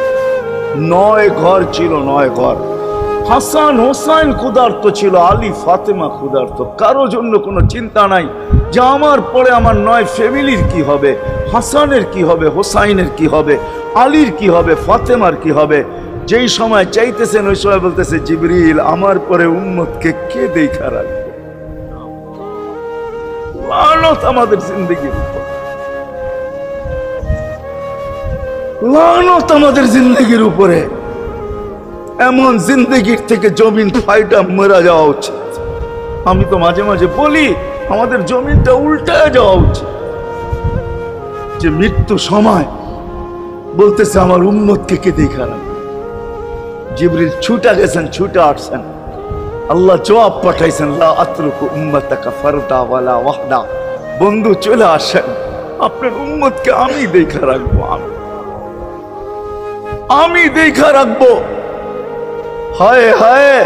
9 ঘর ছিল, 9 ঘর। হাসান হোসাইন ক্ষুধার্ত ছিল, আলী ফাতেমা ক্ষুধার্ত। কারো জন্য কোনো চিন্তা নাই যে আমার পরে আমার 9 ফ্যামিলির কি হবে, হাসানের কি হবে, হোসাইনের কি হবে, আলীর কি হবে, ফাতেমার কি হবে। যেই সময় চাইতেছেন ওই সময় বলতেছে, জিবরিল আমার পরে উম্মতকে কে দেখা রাখবে। লানত আমাদের জিন্দেগির উপর, লানত আমাদের জিন্দেগির উপরে। এমন জিন্দেগির থেকে জমিন ফাইটা মরা যাওয়া উচিত। আমি তো মাঝে মাঝে বলি আমাদের জমিনটা উল্টায় যাওয়া উচিত, যে মৃত্যু সময় বলতেছে আমার উম্মতকে কে দেখা রাখবে। জিবরিল ছুটা গেছেন, ছুটা আসছেন, আল্লাহ জবাব পাঠাইছেন, লা আতরুকু উম্মাতাকা ফারদা ওয়ালা ওয়াহদা। বন্ধু চলে আসেন, আপনার উম্মতকে আমি দেখা রাখবো, আমি দেখা রাখবো। হায় হায়,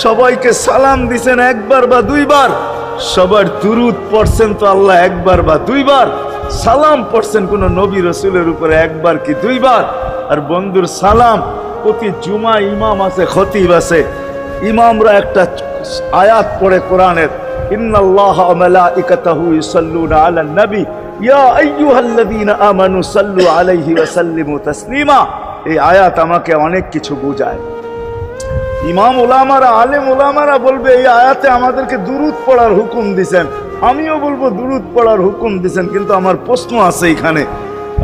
সবাইকে সালাম দিছেন একবার বা দুইবার, সবার দুরুদ পড়ছেন তো আল্লাহ একবার বা দুইবার, সালাম পড়ছেন কোন নবী রাসূলের উপরে একবার কি দুইবার। আর বন্ধুর সালাম প্রতি জুমা ইমাম আছে, খতিব আছে, ইমামরা একটা আয়াত পড়ে কোরআনের, ইন্নাল্লাহা ওয়া মালাইকাতাহু ইউসাল্লুনা আলান নবী ইয়া আইয়ুহাল্লাযীনা আমানু সাল্লু আলাইহি ওয়া সাল্লিমু তাসলিমা। এই আয়াত আমাকে অনেক কিছু বোঝায়। ইমাম উলামারা, আলেম উলামারা বলবে এই আয়াতে আমাদেরকে দুরূদ পড়ার হুকুম দিবেন, আমিও বলবো দুরূদ পড়ার হুকুম দিবেন। কিন্তু আমার প্রশ্ন আছে এখানে,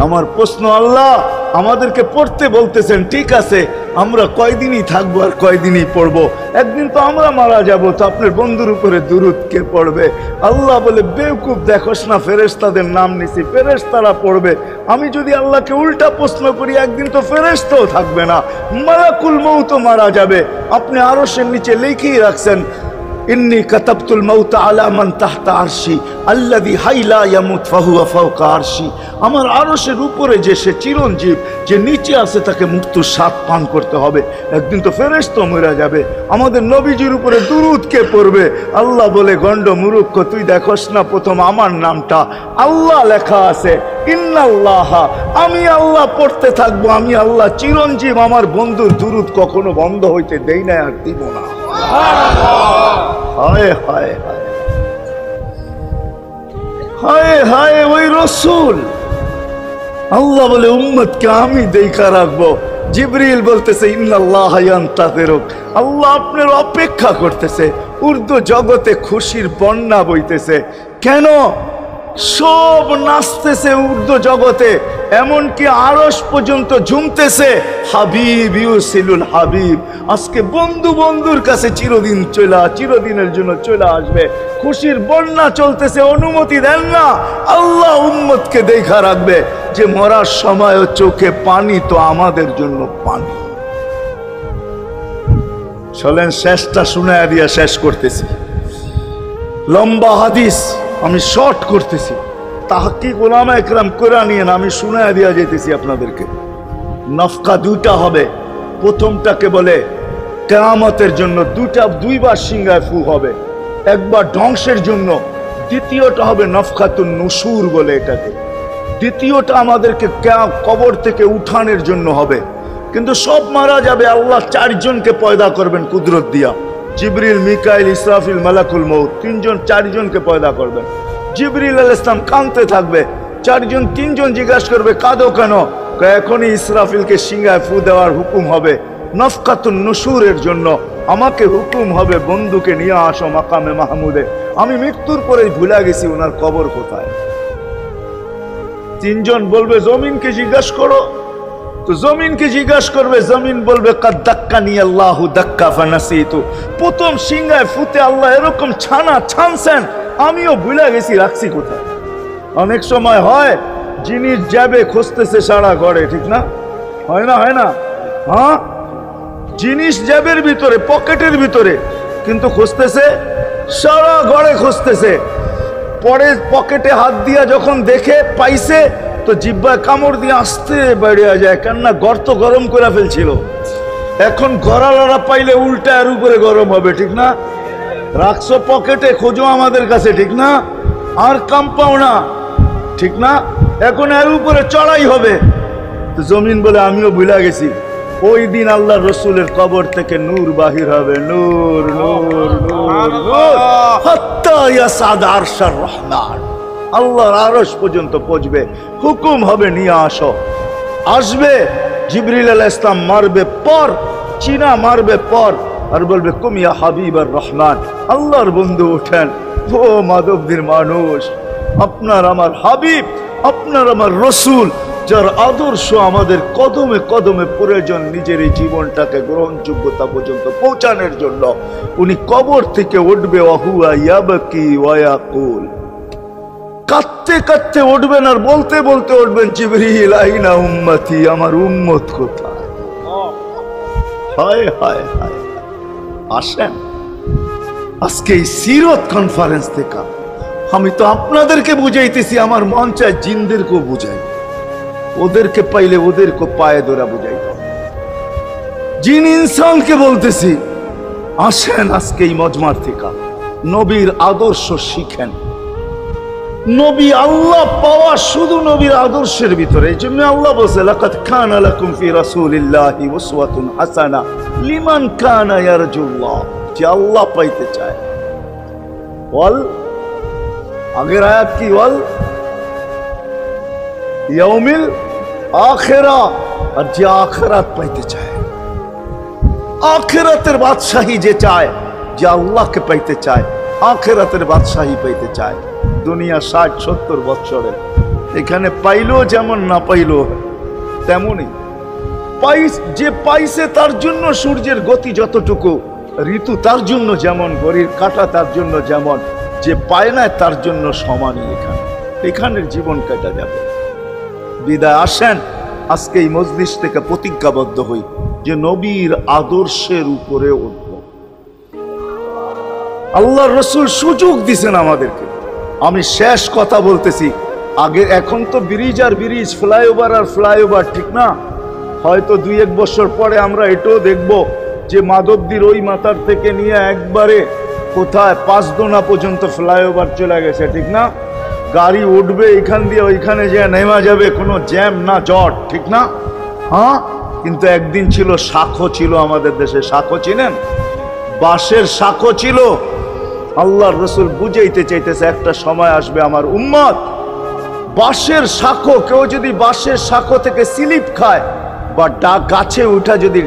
আমার প্রশ্ন, আল্লাহ আমাদেরকে পড়তে বলতেছেন, ঠিক আছে, আমরা কয়দিনই থাকবো আর কয়দিনই পড়বো, একদিন তো আমরা মারা যাব, তো আপনার বন্ধুর উপরে দুরূদ কে পড়বে? আল্লাহ বলে, বেওকুফ, দেখোস না ফেরেশতাদের নাম নিছি, ফেরেশতারা পড়বে। আমি যদি আল্লাহকে উল্টা প্রশ্ন করি, একদিন তো ফেরেশতাও থাকবে না, মালাকুল মউত মারা যাবে। আপনি আরশের নিচে লিখেই রাখছেন, ইন্নী কাতাবতুল মাউতা আলা মান তাহতা আরশি আল্লাযী হাইলা ইয়ামুত ফাহুয়া ফাওকা আরশি। আমার আরশের উপরে যে সে চিরঞ্জীব, যে নিচে আছে তাকে মৃত্যুর স্বাদ পান করতে হবে, একদিন তো ফেরেশতা মরে যাবে। আমাদের নবীজির উপরে দুরূদ কে পড়বে? আল্লাহ বলে, গন্ড মূর্খ, তুই দেখোস না প্রথম আমার নামটা আল্লাহ লেখা আছে, ইন্নাল্লাহা, আমি আল্লাহ পড়তে থাকবো, আমি আল্লাহ চিরঞ্জীব, আমার বন্ধুর দুরূদ কখনো বন্ধ হইতে দেই না আর দিব না। হায় হায় হায় হায় হায়, ওই রসুল। আল্লাহ বলে উম্মতকে আমি দেখা রাখবো। জিবরিল বলতেছে, ইন্নাল্লাহা ইয়ান্তাযিরুক, আল্লাহ আপনার অপেক্ষা করতেছে। উর্দু জগতে খুশির বন্যা বইতেছে। কেন? সব নাচতেছে উর্দু জগতে, এমনকি আরশ পর্যন্ত ঝুমতেছে, হাবিব ইউসিলুল হাবিব। আজকে বন্ধু বন্ধুর কাছে চিরদিনের জন্য চলে আসবে। খুশির বন্যা চলতেছে, অনুমতি দেন না। আল্লাহ উম্মতকে দেখা রাখবে, যে মরার সময় চোখে পানি তো আমাদের জন্য পানি। চলেন শেষটা শুনায়া দিয়া শেষ করতেছি। লম্বা হাদিস আমি শর্ট করতেছি, তাহকিক উলামা ইকরাম করে নিয়েন, আমি শুনায়া দিয়া যেতেছি আপনাদেরকে। নফকা দুইটা হবে। প্রথমটাকে বলে কিয়ামতের জন্য, দুইবার সিংহায় ফু হবে, একবার ধ্বংসের জন্য, দ্বিতীয়টা হবে নফখাতুন নুশুর বলে এটাকে। দ্বিতীয়টা আমাদেরকে কবর থেকে উঠানোর জন্য হবে। কিন্তু সব মারা যাবে, আল্লাহ 4 জনকে পয়দা করবেন কুদরত দিয়া। জিবরিল, মিকাইল, ইসরাফিল, মালাকুল মউত, 4 জনকে পয়দা করবেন। জিবরিল আলাইহিস সালাম কাঁদতে থাকবে, 3 জন জিজ্ঞাসা করবে, কাঁদো কেন? এখনই ইসরাফিলকে সিংহায় ফু দেওয়ার হুকুম হবে নফকাতুন নুশুরের জন্য। আমাকে হুকুম হবে, বন্ধুকে নিয়ে আসো মাকামে মাহমুদে। আমি মৃত্যুর পরেই ভুলে গেছি ওনার কবর কোথায়। 3 জন বলবে, জমিনকে জিজ্ঞাসা করো। তো জমিনকে জিজ্ঞাসা করবে, জমিন বলবে, কাদ দাক্কানি আল্লাহু দাক্কা ফানাসিতু। প্রথম সিংহায় ফুতে আল্লাহ এরকম ছানছেন, আমিও ভুলে গেছি রাখছি কোথায়। অনেক সময় হয় জিনিস যাবে খুঁজতেছে সারা ঘরে, ঠিক না? হয় না? হয় না? হ্যাঁ, জিনিস জ্যাবের ভিতরে, পকেটের ভিতরে, কিন্তু খুঁজতেছে সারা ঘরে খুঁজতেছে। পরে পকেটে হাত দিয়া যখন দেখে পাইছে, তো জিহ্বায় কামড় দিয়ে আসতে বেরিয়ে যায়, কেননা গর্ত গরম করে ফেলছিল। এখন গড়ালড়া পাইলে উল্টা এর উপরে গরম হবে, ঠিক না? রাখছো পকেটে, খোঁজো আমাদের কাছে, ঠিক না? আর কাম পাও না, ঠিক না? এখন এর উপরে চড়াই হবে। তো জমিন বলে আমিও ভুলে গেছি, ওই দিন আল্লাহ রসুলের কবর থেকে নূর বাহির হবে, নূর নূর নূর নূর, হাত্তা ইয়াসাদ আরশার রহমান, আল্লাহর আরশ পর্যন্ত পৌঁছবে। হুকুম হবে নিয়ে আসো। আসবে জিবরিল আলাইহিস সালাম, মারবে পর, চিনা মারবে পর, আর বলবে কুম ইয়া হাবিবার রহমান, আল্লাহর বন্ধু ওঠেন। ও মাধবদীর মানুষ, আপনার আমার হাবিব, আপনার আমার রসুল, যার আদর্শ আমাদের কদমে কদমে প্রয়োজন নিজের এই জীবনটাকে গ্রহণযোগ্যতা পর্যন্ত পৌঁছানোর জন্য, উনি কবর থেকে উঠবে, ওয়াহুয়া ইয়াবকি ওয়া ইয়াকুল, কাঁদতে কাঁদতে উঠবেন আর বলতে বলতে উঠবেন, জিবরিল আইনা উম্মতি, আমার উম্মত কোথায়? হায় হায় হায়। আসেন আজকে এই সিরত কনফারেন্স থেকে আমি তো আপনাদেরকে বুঝাইতেছি, আমার মন চায় জিনদেরকেও বুঝাই, ওদেরকে পাইলে ওদেরকে পায়ে ধরা বুঝাই। জিন ইনসানকে বলতেছি, আসেন আজকে এই মজমার থেকে নবীর আদর্শ শিখেন। নবী আল্লাহ পাওয়া শুধু নবীর আদর্শের ভিতরে। এই জন্য আল্লাহ বলছে, লাকাদ কানা লাকুম ফি রাসূলিল্লাহি উসওয়াতুন হাসানা লিমান কানা ইয়ারজুল্লাহ, যে আল্লাহ পাইতে চায়। বল আগের আয়াত কি? বল ইয়াউমিল আখিরা, আর যে আখিরাত পাইতে চায়, আখিরাতের বাদশাহী যে চায়, যে আল্লাহকে পাইতে চায়, আখিরাতের বাদশাহী পাইতে চায়। দুনিয়া 60-70 বছরের, এখানে পাইলো যেমন, না পাইলো তেমনই। যে পাইছে তার জন্য সূর্যের গতি যতটুকু, ঋতু তার জন্য যেমন, ঘড়ির কাঁটা তার জন্য যেমন, যে পায় না তার জন্য সমানই। এখানের জীবন কাটা যাবে। বিদায় আসেন আজকে এই মজলিস থেকে প্রতিজ্ঞাবদ্ধ হই যে নবীর আদর্শের উপরে উঠব। আল্লাহর রাসূল সুযোগ দিছেন আমাদেরকে। আমি শেষ কথা বলতেছি, আগে এখন তো ব্রিজ আর ব্রিজ, ফ্লাইওভার আর ফ্লাইওভার, ঠিক না? হয়তো 2-1 বছর পরে আমরা এটাও দেখব যে মাধবদীর ওই মাথার থেকে নিয়ে একবারে কোথায় পাঁচদোনা পর্যন্ত ফ্লাইওভার চলে গেছে, ঠিক না? গাড়ি উঠবে এখান দিয়ে ওইখানে যে নেমা যাবে, কোনো জ্যাম না জট, ঠিক না? হ্যাঁ, কিন্তু একদিন ছিল শাখো, ছিল আমাদের দেশে শাখো, চিনেন? বাঁশের শাখো ছিল। আল্লাহর রাসূল বুঝাইতে চাইতেছে, একটা সময় আসবে আমার উম্মত বাঁশের শাখো, কেউ যদি বাঁশের শাখো থেকে স্লিপ খায় বা গাছে উঠা যদি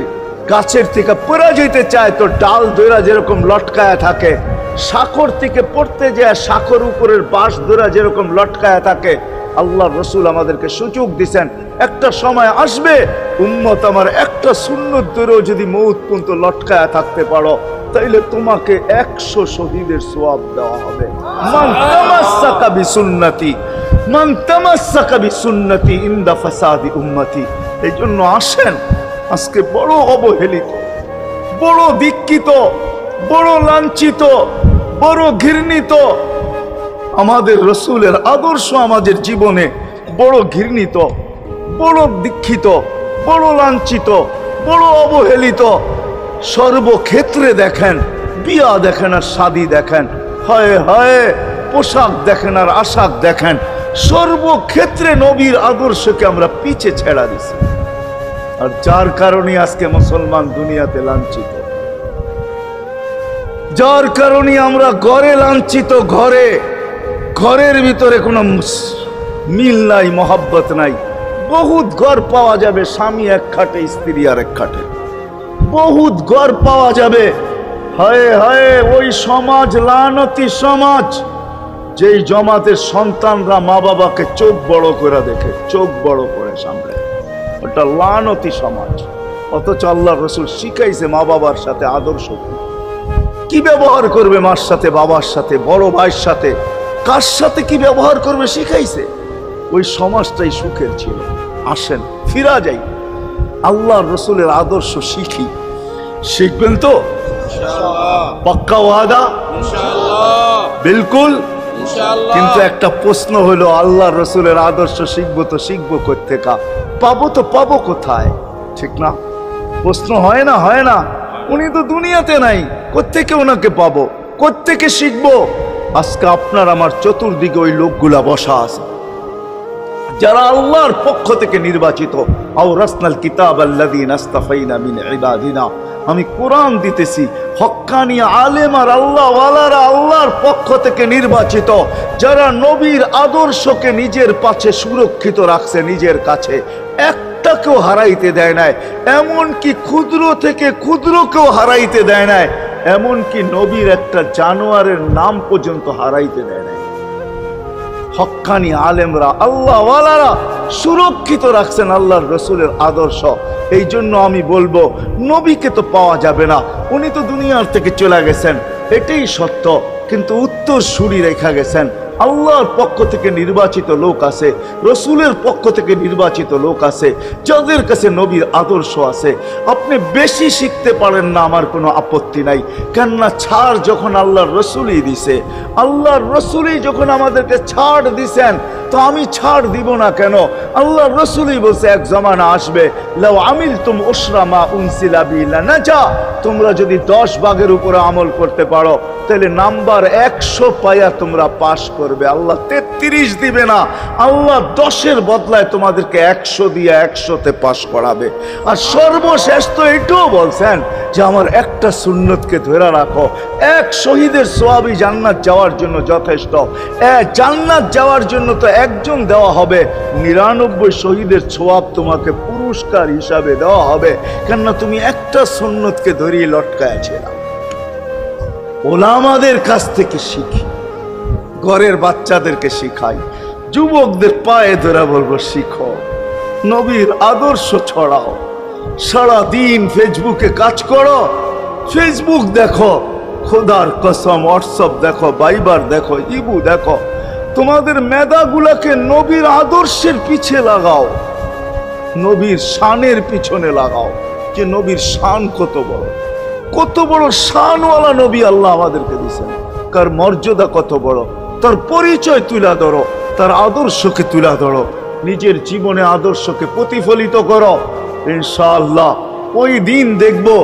গাছের থেকে পড়ে যেতে চায়, তো ডাল ধরা যেরকম লটকায়া থাকে, শাখর থেকে পড়তে যায় শাখর উপরের বাঁশ ধরা যেরকম লটকায়া থাকে। আল্লাহর রাসূল আমাদেরকে সুযোগ দিছেন, একটা সময় আসবে উম্মত আমার একটা সুন্নত ধরেও যদি মউত পর্যন্ত লটকায়া থাকতে পারো, তাইলে তোমাকে 100 শহীদের সওয়াব দেওয়া হবে। মান তামাসসাকা বিসুন্নতি, মান তামাসসাকা বিসুন্নতি ইনদা ফাসাদি উম্মতি। এই জন্য আসেন আজকে বড় অবহেলিত, বড় দীক্ষিত, বড় লাঞ্ছিত, বড় ঘৃণিত আমাদের রাসূলের আদর্শ আমাদের জীবনে, বড় ঘৃণিত, বড় দীক্ষিত, বড় লাঞ্ছিত, বড় অবহেলিত। সর্বক্ষেত্রে দেখেন, বিয়া দেখেন আর শাদী দেখেন, হায় হায় পোশাক দেখেন আর আশাক দেখেন, সর্বক্ষেত্রে নবীর আদর্শকে আমরা পিছে ছেড়া দিছি। আর যার কারণে আজকে মুসলমান দুনিয়াতে লাঞ্ছিত, যার কারণে আমরা ঘরে লাঞ্ছিত, ঘরের ভিতরে কোনো মিল নাই, মহব্বত নাই। বহুত ঘর পাওয়া যাবে স্বামী এক খাটে, স্ত্রী আর এক খাটে, বহুত ঘর পাওয়া যাবে। হায় হায় ওই সমাজ লানতি সমাজ, যেই জমাতের সন্তানরা মা বাবাকে চোখ বড় করে দেখে, চোখ বড় করে সামনে, ওটা লানতি সমাজ। অথচ আল্লাহর রাসূল শিখাইছে মা বাবার সাথে আদর্শ কি ব্যবহার করবে, মার সাথে, বাবার সাথে, বড় ভাইয়ের সাথে, কার সাথে কি ব্যবহার করবে শিখাইছে। ওই সমাজটাই সুখের ছিল। আসেন ফিরা যাই, আল্লাহর রাসূলের আদর্শ শিখি। শিখবেন তো পাক্কা ওয়াদা? বিলকুল। কিন্তু একটা প্রশ্ন হলো, আল্লাহর রাসূলের আদর্শ শিখবো তো শিখবো কোত্থেকে, পাবো তো পাবো কোথায়, ঠিক না? প্রশ্ন হয় না? হয় না? উনি তো দুনিয়াতে নাই, কোত্থেকে ওনাকে পাবো, কোত্থেকে শিখবো? আজকে আপনার আমার চতুর্দিকে ওই লোকগুলা বসা আছে যারা আল্লাহর পক্ষ থেকে নির্বাচিত। আওরাসনাল কিতাব আল্লাযীনা ইসতাফাইনা মিন ইবাদিনা। আমি কোরআন দিতেছি, হক্কানি আলেম আর আল্লাহ ওয়ালারা আল্লাহর পক্ষ থেকে নির্বাচিত, যারা নবীর আদর্শকে নিজের পাশে সুরক্ষিত রাখছে, নিজের কাছে একটাকেও হারাইতে দেয় নাই, এমনকি ক্ষুদ্র থেকে ক্ষুদ্রকেও হারাইতে দেয় নাই, এমনকি নবীর একটা জানোয়ারের নাম পর্যন্ত হারাইতে দেয় নাই। হক্কানি আলেমরা আল্লাহ ওয়ালারা সুরক্ষিত রাখছেন আল্লাহর রসুলের আদর্শ। এই জন্য আমি বলবো, নবীকে তো পাওয়া যাবে না, উনি তো দুনিয়ার থেকে চলে গেছেন, এটাই সত্য, কিন্তু উত্তর সুরি রেখা গেছেন। আল্লাহর পক্ষ থেকে নির্বাচিত লোক আছে, রসুলের পক্ষ থেকে নির্বাচিত লোক আছে, যাদের কাছে নবীর আদর্শ আছে। আপনি বেশি শিখতে পারেন না, আমার কোনো আপত্তি নাই, কেননা ছাড় যখন আল্লাহর রসুলই দিছে, আল্লাহর রসুলই যখন আমাদেরকে ছাড় দিছেন, তো আমি ছাড় দিব না কেন? আল্লাহর রসুলই বলছে, এক জমানা আসবে, লাউ আমিলতুম উশরা মা উনসিলা বি লানাজা, তোমরা যদি 10 ভাগের উপরে আমল করতে পারো, তাহলে নাম্বার 100 পাইয়া তোমরা পাশ করবে। আল্লাহ 33 দিবে না, আল্লাহ 10-এর বদলায় তোমাদেরকে 100 দিয়ে 100-তে পাশ করাবে। আর সর্বশেষ তো এটাও বলছেন যে আমার একটা সুন্নতকে ধরে রাখো, এক শহীদের সওয়াবই জান্নাত যাওয়ার জন্য যথেষ্ট। জান্নাত যাওয়ার জন্য তো একজন দেওয়া হবে, 99 শহীদের সওয়াব তোমাকে পুরস্কার হিসাবে দেওয়া হবে, কেননা তুমি একটা সুন্নতকে ধরিয়ে লটকায় ছিলা। ওলামাদের কাছ থেকে শিখি, ঘরের বাচ্চাদেরকে শিখাই, যুবকদের পায়ে ধরে বলবো, শিখো, নবীর আদর্শ ছড়াও। সারাদিন ফেসবুকে কাজ করো, ফেসবুক দেখো, খোদার কসম হোয়াটসঅ্যাপ দেখো, ভাইবার দেখো, ইবু দেখো, তোমাদের মেধাগুলাকে নবীর আদর্শের পিছে লাগাও, নবীর শানের পিছনে লাগাও, যে নবীর শান কত বড়, কত বড় শানওয়ালা নবী আল্লাহ আমাদেরকে দিয়েছেন, কার মর্যাদা কত বড়, তার পরিচয় তুলে ধরো, তার আদর্শকে তুলে ধরো, নিজের জীবনে আদর্শকে প্রতিফলিত করো। ইনশাআল্লাহ ওই দিন দেখবো,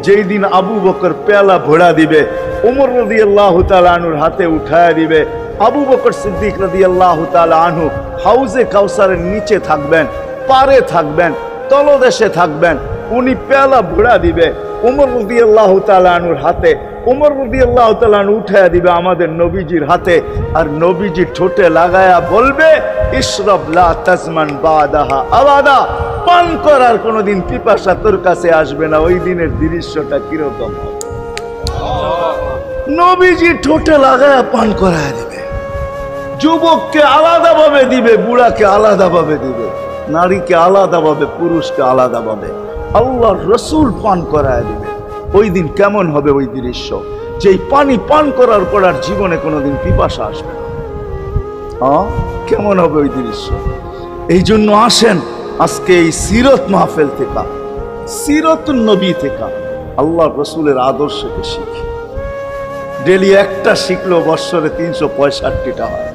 যেই দিন আবু বকর পেয়ালা ভরা দিবে, ওমর রাদিয়াল্লাহু তাআলা আনহুর হাতে উঠায় দিবে, আবু বকর সিদ্দিক রাদিয়াল্লাহু তাআলা আনহু হাউজে কাউসারের নিচে থাকবেন, পারে থাকবেন, তলদেশে থাকবেন, উনি পেয়ালা ভরা দিবে ওমর রাদিয়াল্লাহু তাআলা আনহুর হাতে, ওমর রাদিয়াল্লাহু তাআলা আনহু উঠায় দিবে আমাদের নবীজির হাতে, আর নবীজি ঠোঁটে লাগায়া বলবে, ইশরাব লা তাজমান বাদাহা আবাদা, পান করার কোনোদিন পিপাসা তোর কাছে আসবে না। ওই দিনের দৃশ্যটা কিরকম হবে? নবীজি ঠোঁটে লাগায়া পান করায় দিবে, যুবককে আলাদাভাবে দিবে, বুড়াকে আলাদাভাবে দিবে, নারীকে আলাদাভাবে, পুরুষকে আলাদাভাবে, আল্লাহর রসুল পান করায় দিবে। ওই দিন কেমন হবে ওই দৃশ্য, যেই পানি পান করার পর আর জীবনে কোনোদিন পিপাসা আসবে না। কেমন হবে ওই দৃশ্য? এই জন্য আসেন আজকে এই সিরত মাহফিল থেকে, সিরতুন নবী থেকে আল্লাহর রসুলের আদর্শকে শিখি। ডেলি একটা শিখলো বৎসরে 365টা হয়,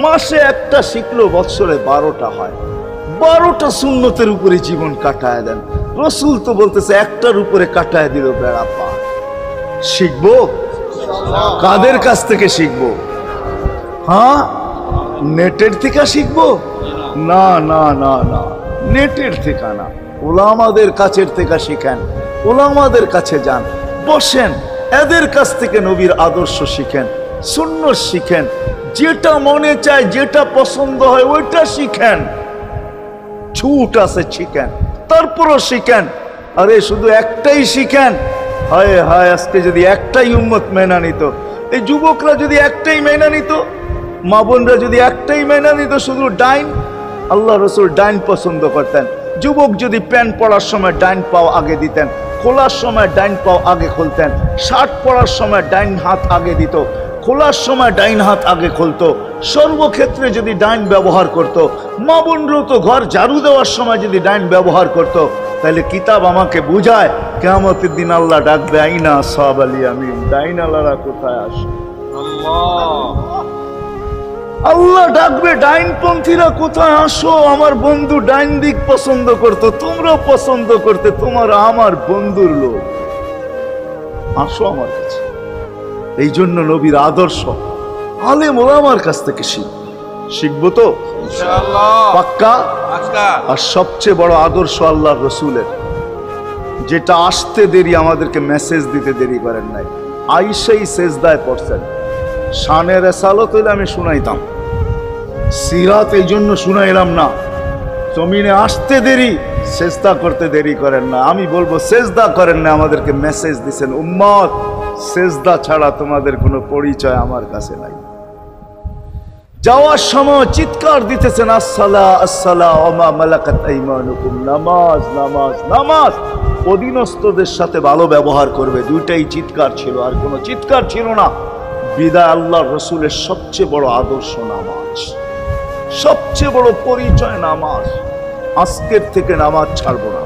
মাসে একটা শিখলো বৎসরে 12টা হয়। 12টা সুন্নতের উপরে জীবন কাটায় দেন। রসুল তো বলতেছে একটার উপরে কাটায় দিল বেড়া পার। শিখবো কাদের কাছ থেকে শিখবো? হ্যাঁ, নেটের থেকে শিখবো? না না না না, নেটের থেকে না, ওলামাদের কাছের থেকে শিখেন, ওলামাদের কাছে যান, বসেন, এদের কাছ থেকে নবীর আদর্শ শিখেন, সুন্নত শিখেন, যেটা মনে চায়, যেটা পছন্দ হয় ওইটা শিখেন। ছুট আছে শিখেন, তারপরও শিখেন। আরে শুধু একটাই শিখেন, হায় হায়, আজকে যদি একটাই উম্মত মেনা নিত, এই যুবকরা যদি একটাই মেনা নিত, মা বোনরা যদি একটাই মেনা নিত, শুধু ডাইন, আল্লাহ রসুল ডাইন পছন্দ করতেন। যুবক যদি প্যান্ট পরার সময় ডাইন পাও আগে দিতেন, খোলার সময় ডাইন পাও আগে খুলতেন, শার্ট পরার সময় ডাইন হাত আগে দিত, খোলার সময় ডাইন হাত আগে খুলতো, সর্বক্ষেত্রে যদি ডাইন ব্যবহার করত। মা বোনরাও তো ঘর ঝাড়ু দেওয়ার সময় যদি ডাইন ব্যবহার করত, তাহলে কিতাব আমাকে বুঝায় কিয়ামতের দিন আল্লাহ ডাকবে, আইনা আসহাবাল ইয়ামিন, ডাইন আল্লাহরা কোথায় আসে? আল্লাহ ডাকবে ডাইনপন্থীরা কোথায় আসো, আমার বন্ধু ডাইন দিক পছন্দ করতো, তোমরাও পছন্দ করতে, তোমার আমার বন্ধুর লোক, আসো আমার কাছে। এই জন্য নবীর আদর্শ আলেম ওলামার কাছ থেকে শিখবো তো পাক্কা। আর সবচেয়ে বড় আদর্শ আল্লাহর রসুলের, যেটা আসতে দেরি, আমাদেরকে মেসেজ দিতে দেরি করেন নাই। আইসাই সেজদায় পড়ছেন, শানের রেসালত হইলে আমি শুনাইতাম, সিরাত এই জন্য শুনাইলাম না। জমিনে আসতে দেরি, সেজদা করতে দেরি করেন না। আমি বলবো সেজদা করেন না, আমাদেরকে মেসেজ দিছেন, উম্মত সেজদা ছাড়া তোমাদের কোনো পরিচয় আমার কাছে নাই। যাওয়ার সময় চিৎকার দিতেছেন, আসসালা আসসালা ওমা মালাকাত আইমানুকুম, নামাজ নামাজ নামাজ, অধীনস্থদের সাথে ভালো ব্যবহার করবে, দুইটাই চিৎকার ছিল, আর কোনো চিৎকার ছিল না। বিদায় আল্লাহর রসুলের সবচেয়ে বড় আদর্শ নামাজ, সবচেয়ে বড় পরিচয় নামাজ। আজকের থেকে নামাজ ছাড়বো না,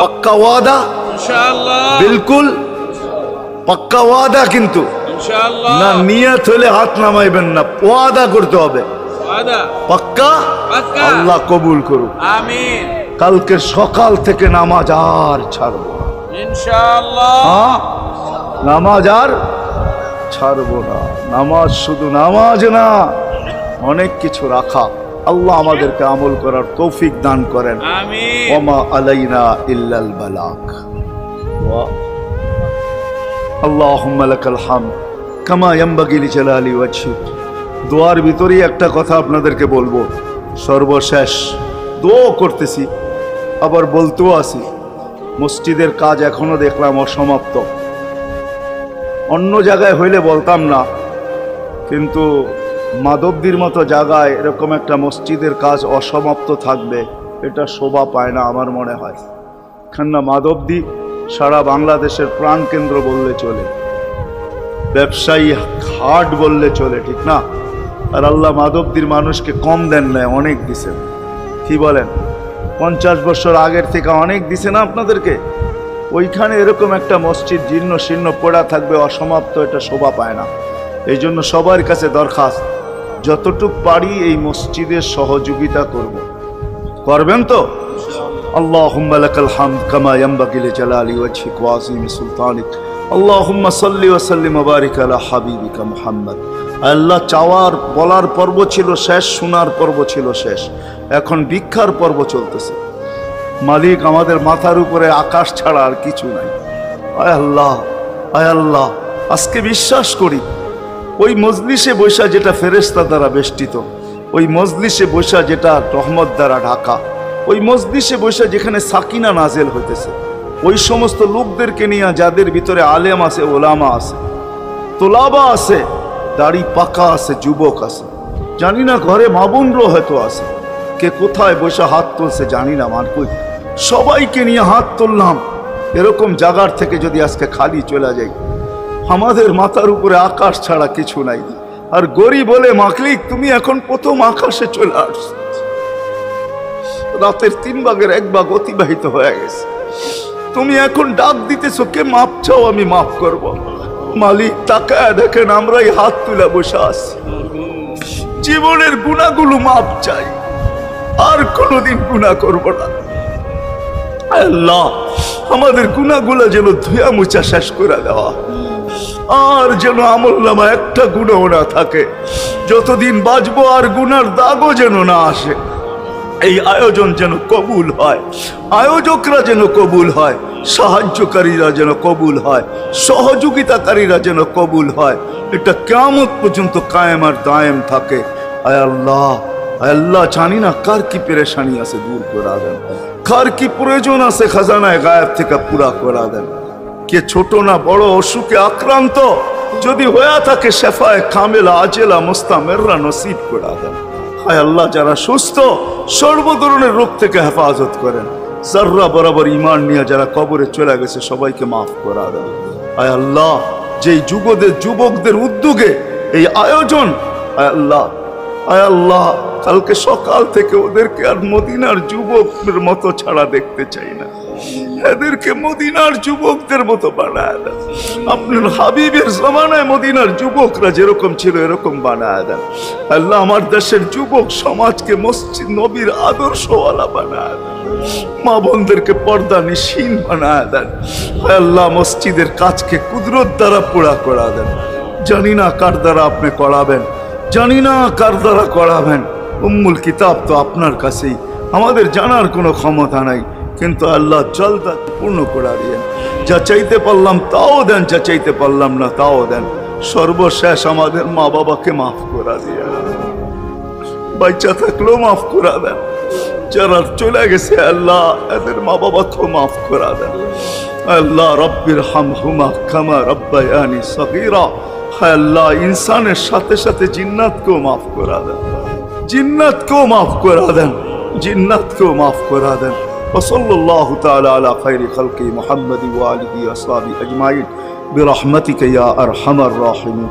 পাক্কা ওয়াদা, বিলকুল পাক্কা ওয়াদা। কিন্তু না নিয়ত হলে হাত নামাইবেন না, ওয়াদা করতে হবে পাক্কা। আল্লাহ কবুল করুক, আমিন। কালকে সকাল থেকে নামাজ আর ছাড়বো না ইনশাআল্লাহ, নামাজ আর ছাড়বো না। নামাজ শুধু নামাজ না, অনেক কিছু রাখা। আল্লাহ আমাদেরকে আমল করার তৌফিক দান করেন, আমিন। ওমা আলাইনা ইল্লাল বালাগ। আল্লাহুম্মা লাকাল হামদ কামা ইয়ানবাগি লিজালালি ওয়াজহিক। দোয়ার ভিতরেই একটা কথা আপনাদেরকে বলবো, সর্বশেষ দোয়া করতেছি, আবার বলতেও আছি, মসজিদের কাজ এখনো দেখলাম অসমাপ্ত। অন্য জায়গায় হইলে বলতাম না, কিন্তু মাধবদীর মতো জায়গায় এরকম একটা মসজিদের কাজ অসমাপ্ত থাকবে, এটা শোভা পায় না আমার মনে হয়। কেননা মাধবদী সারা বাংলাদেশের প্রাণকেন্দ্র বললে চলে, ব্যবসায়ী হাট বললে চলে, ঠিক না? আর আল্লাহ মাধবদীর মানুষকে কম দেন না, অনেক দিছেন। কি বলেন? 50 বছর আগের থেকে অনেক দিছে না আপনাদেরকে। ওইখানে এরকম একটা মসজিদ জীর্ণ শীর্ণ পড়া থাকবে অসমাপ্ত, এটা শোভা পায় না। এই জন্য সবার কাছে দরখাস্ত, যতটুক পারি এই মসজিদের সহযোগিতা করব। করবেন তো? আল্লাহুম্মা লাকাল হামদ কামা ইয়ানবাগি লিজালালি ওয়াজহিক ওয়া আযীমি সুলতানিক। আল্লাহুম্মা সাল্লি ওয়া সাল্লিম ওয়া বারিক আলা হাবিবিকা মুহাম্মদ। আল্লাহ, চাওয়ার বলার পর্ব ছিল শেষ, শোনার পর্ব ছিল শেষ, এখন ভিক্ষার পর্ব চলতেছে। মালিক, আমাদের মাথার উপরে আকাশ ছাড়া আর কিছু নাই। আয় আল্লাহ, আয় আল্লাহ, আজকে বিশ্বাস করি ওই মজলিসে বৈশা যেটা ফেরেশতা দ্বারা বেষ্টিত, ওই মজলিসে বৈশা যেটা রহমত দ্বারা ঢাকা, ওই মজলিসে বৈশা যেখানে সাকিনা নাজেল হইতেছে, ওই সমস্ত লোকদেরকে নিয়ে যাদের ভিতরে আলেম আছে, ওলামা আছে, তোলাবা আছে, দাড়ি পাকা আছে, যুবক আছে, জানি না ঘরে মা বোনরও হয়তো আছে, কে কোথায় বৈশা হাত তুলছে জানি না, মান কই সবাইকে নিয়ে হাত তুললাম। এরকম জায়গার থেকে যদি আজকে খালি চলে যাই, আমাদের মাথার উপরে আকাশ ছাড়া কিছু নাই। আর গরিব বলে, মালিক তুমি এখন প্রথম আকাশে চলে আসছো, রাতের 3 ভাগের 1 ভাগ অতিবাহিত হয়ে গেছে, তুমি এখন ডাক দিতেছো, কে মাপ চাও আমি মাফ করব। মালিক তাকায় দেখেন আমরাই হাত তুলে বসে আছি, জীবনের গুনাহগুলো মাপ চাই, আর কোনোদিন গুনাহ করব না। আল্লাহ, আমাদের গুনাহগুলো যেন ধুয়া মুছা শেষ করে দেওয়া, আর যেন আমলনামা একটা গুনাহ না থাকে, যতদিন বাঁচবো আর গুনার দাগও যেন না আসে। এই আয়োজন যেন কবুল হয়, আয়োজকরা যেন কবুল হয়, সাহায্যকারীরা যেন কবুল হয়, সহযোগিতাকারীরা যেন কবুল হয়, এটা কিয়ামত পর্যন্ত কায়েম আর দায়েম থাকে। আয় আল্লাহ, আয় আল্লাহ, জানি না কার কি পেরেশানি আছে, দূর করে দেন, কার কি প্রয়োজন আছে খাজানায় গায়েব থেকে পুরা করে দেন। কে ছোট না বড় অসুখে আক্রান্ত যদি হয়ে থাকে, শেফায়ে কামেলা আজেলা মুস্তামেররা নসিব করে দেন। হায় আল্লাহ, যারা সুস্থ সর্ব ধরনের রোগ থেকে হেফাজত করেন, যাররা বরাবর ঈমান নিয়ে যারা কবরে চলে গেছে সবাইকে মাফ করে দেন। হায় আল্লাহ, যেই যুবকদের উদ্যোগে এই আয়োজন, হায় আল্লাহ, হায় আল্লাহ, কালকে সকাল থেকে ওদেরকে আর মদিনার যুবকের মতো ছাড়া দেখতে চাই না। এদেরকে মদিনার যুবকদের মতো বানায় দেন। আপনার হাবিবের জমানায় মদিনার যুবকরা যেরকম ছিল এরকম বানায় দেন। আল্লাহ আমার দেশের যুবক সমাজকে মসজিদ নবীর আদর্শওয়ালা বানায় দেন। মা বোনদেরকে পর্দা নিশীন বানায় দেন। আল্লাহ মসজিদের কাজকে কুদরত দ্বারা পুরা করা দেন। জানি না কার দ্বারা আপনি করাবেন, জানি না কার দ্বারা করাবেন। উম্মুল কিতাব তো আপনার কাছেই, আমাদের জানার কোনো ক্ষমতা নাই, কিন্তু আল্লাহ জলদা পূর্ণ করে দিয়েন। যা চাইতে পারলাম তাও দেন, যা চাইতে পারলাম না তাও দেন। সর্বশেষ আমাদের মা বাবাকে মাফ করে দিয়ে, বাচ্চা থাকলেও মাফ করে দেন। যারা চলে গেছে আল্লাহ এদের মা বাবাকেও মাফ করে দেন। আল্লাহ রব্বির হামহুমা কামা রব্বায়ানি সগীরা। আল্লাহ ইনসানের সাথে সাথে জিন্নাতকেও মাফ করে দেন, জিন্নাতকেও মাফ করে দেন, জিন্নাতকেও মাফ করে দেন। ওয়াসাল্লাল্লাহু তাআলা আলা খায়রি খালকি মুহাম্মাদি ওয়া আলিহি ওয়া আসহাবিহি আজমাইন বিরহমাতিকা ইয়া আরহামার রাহিমিন।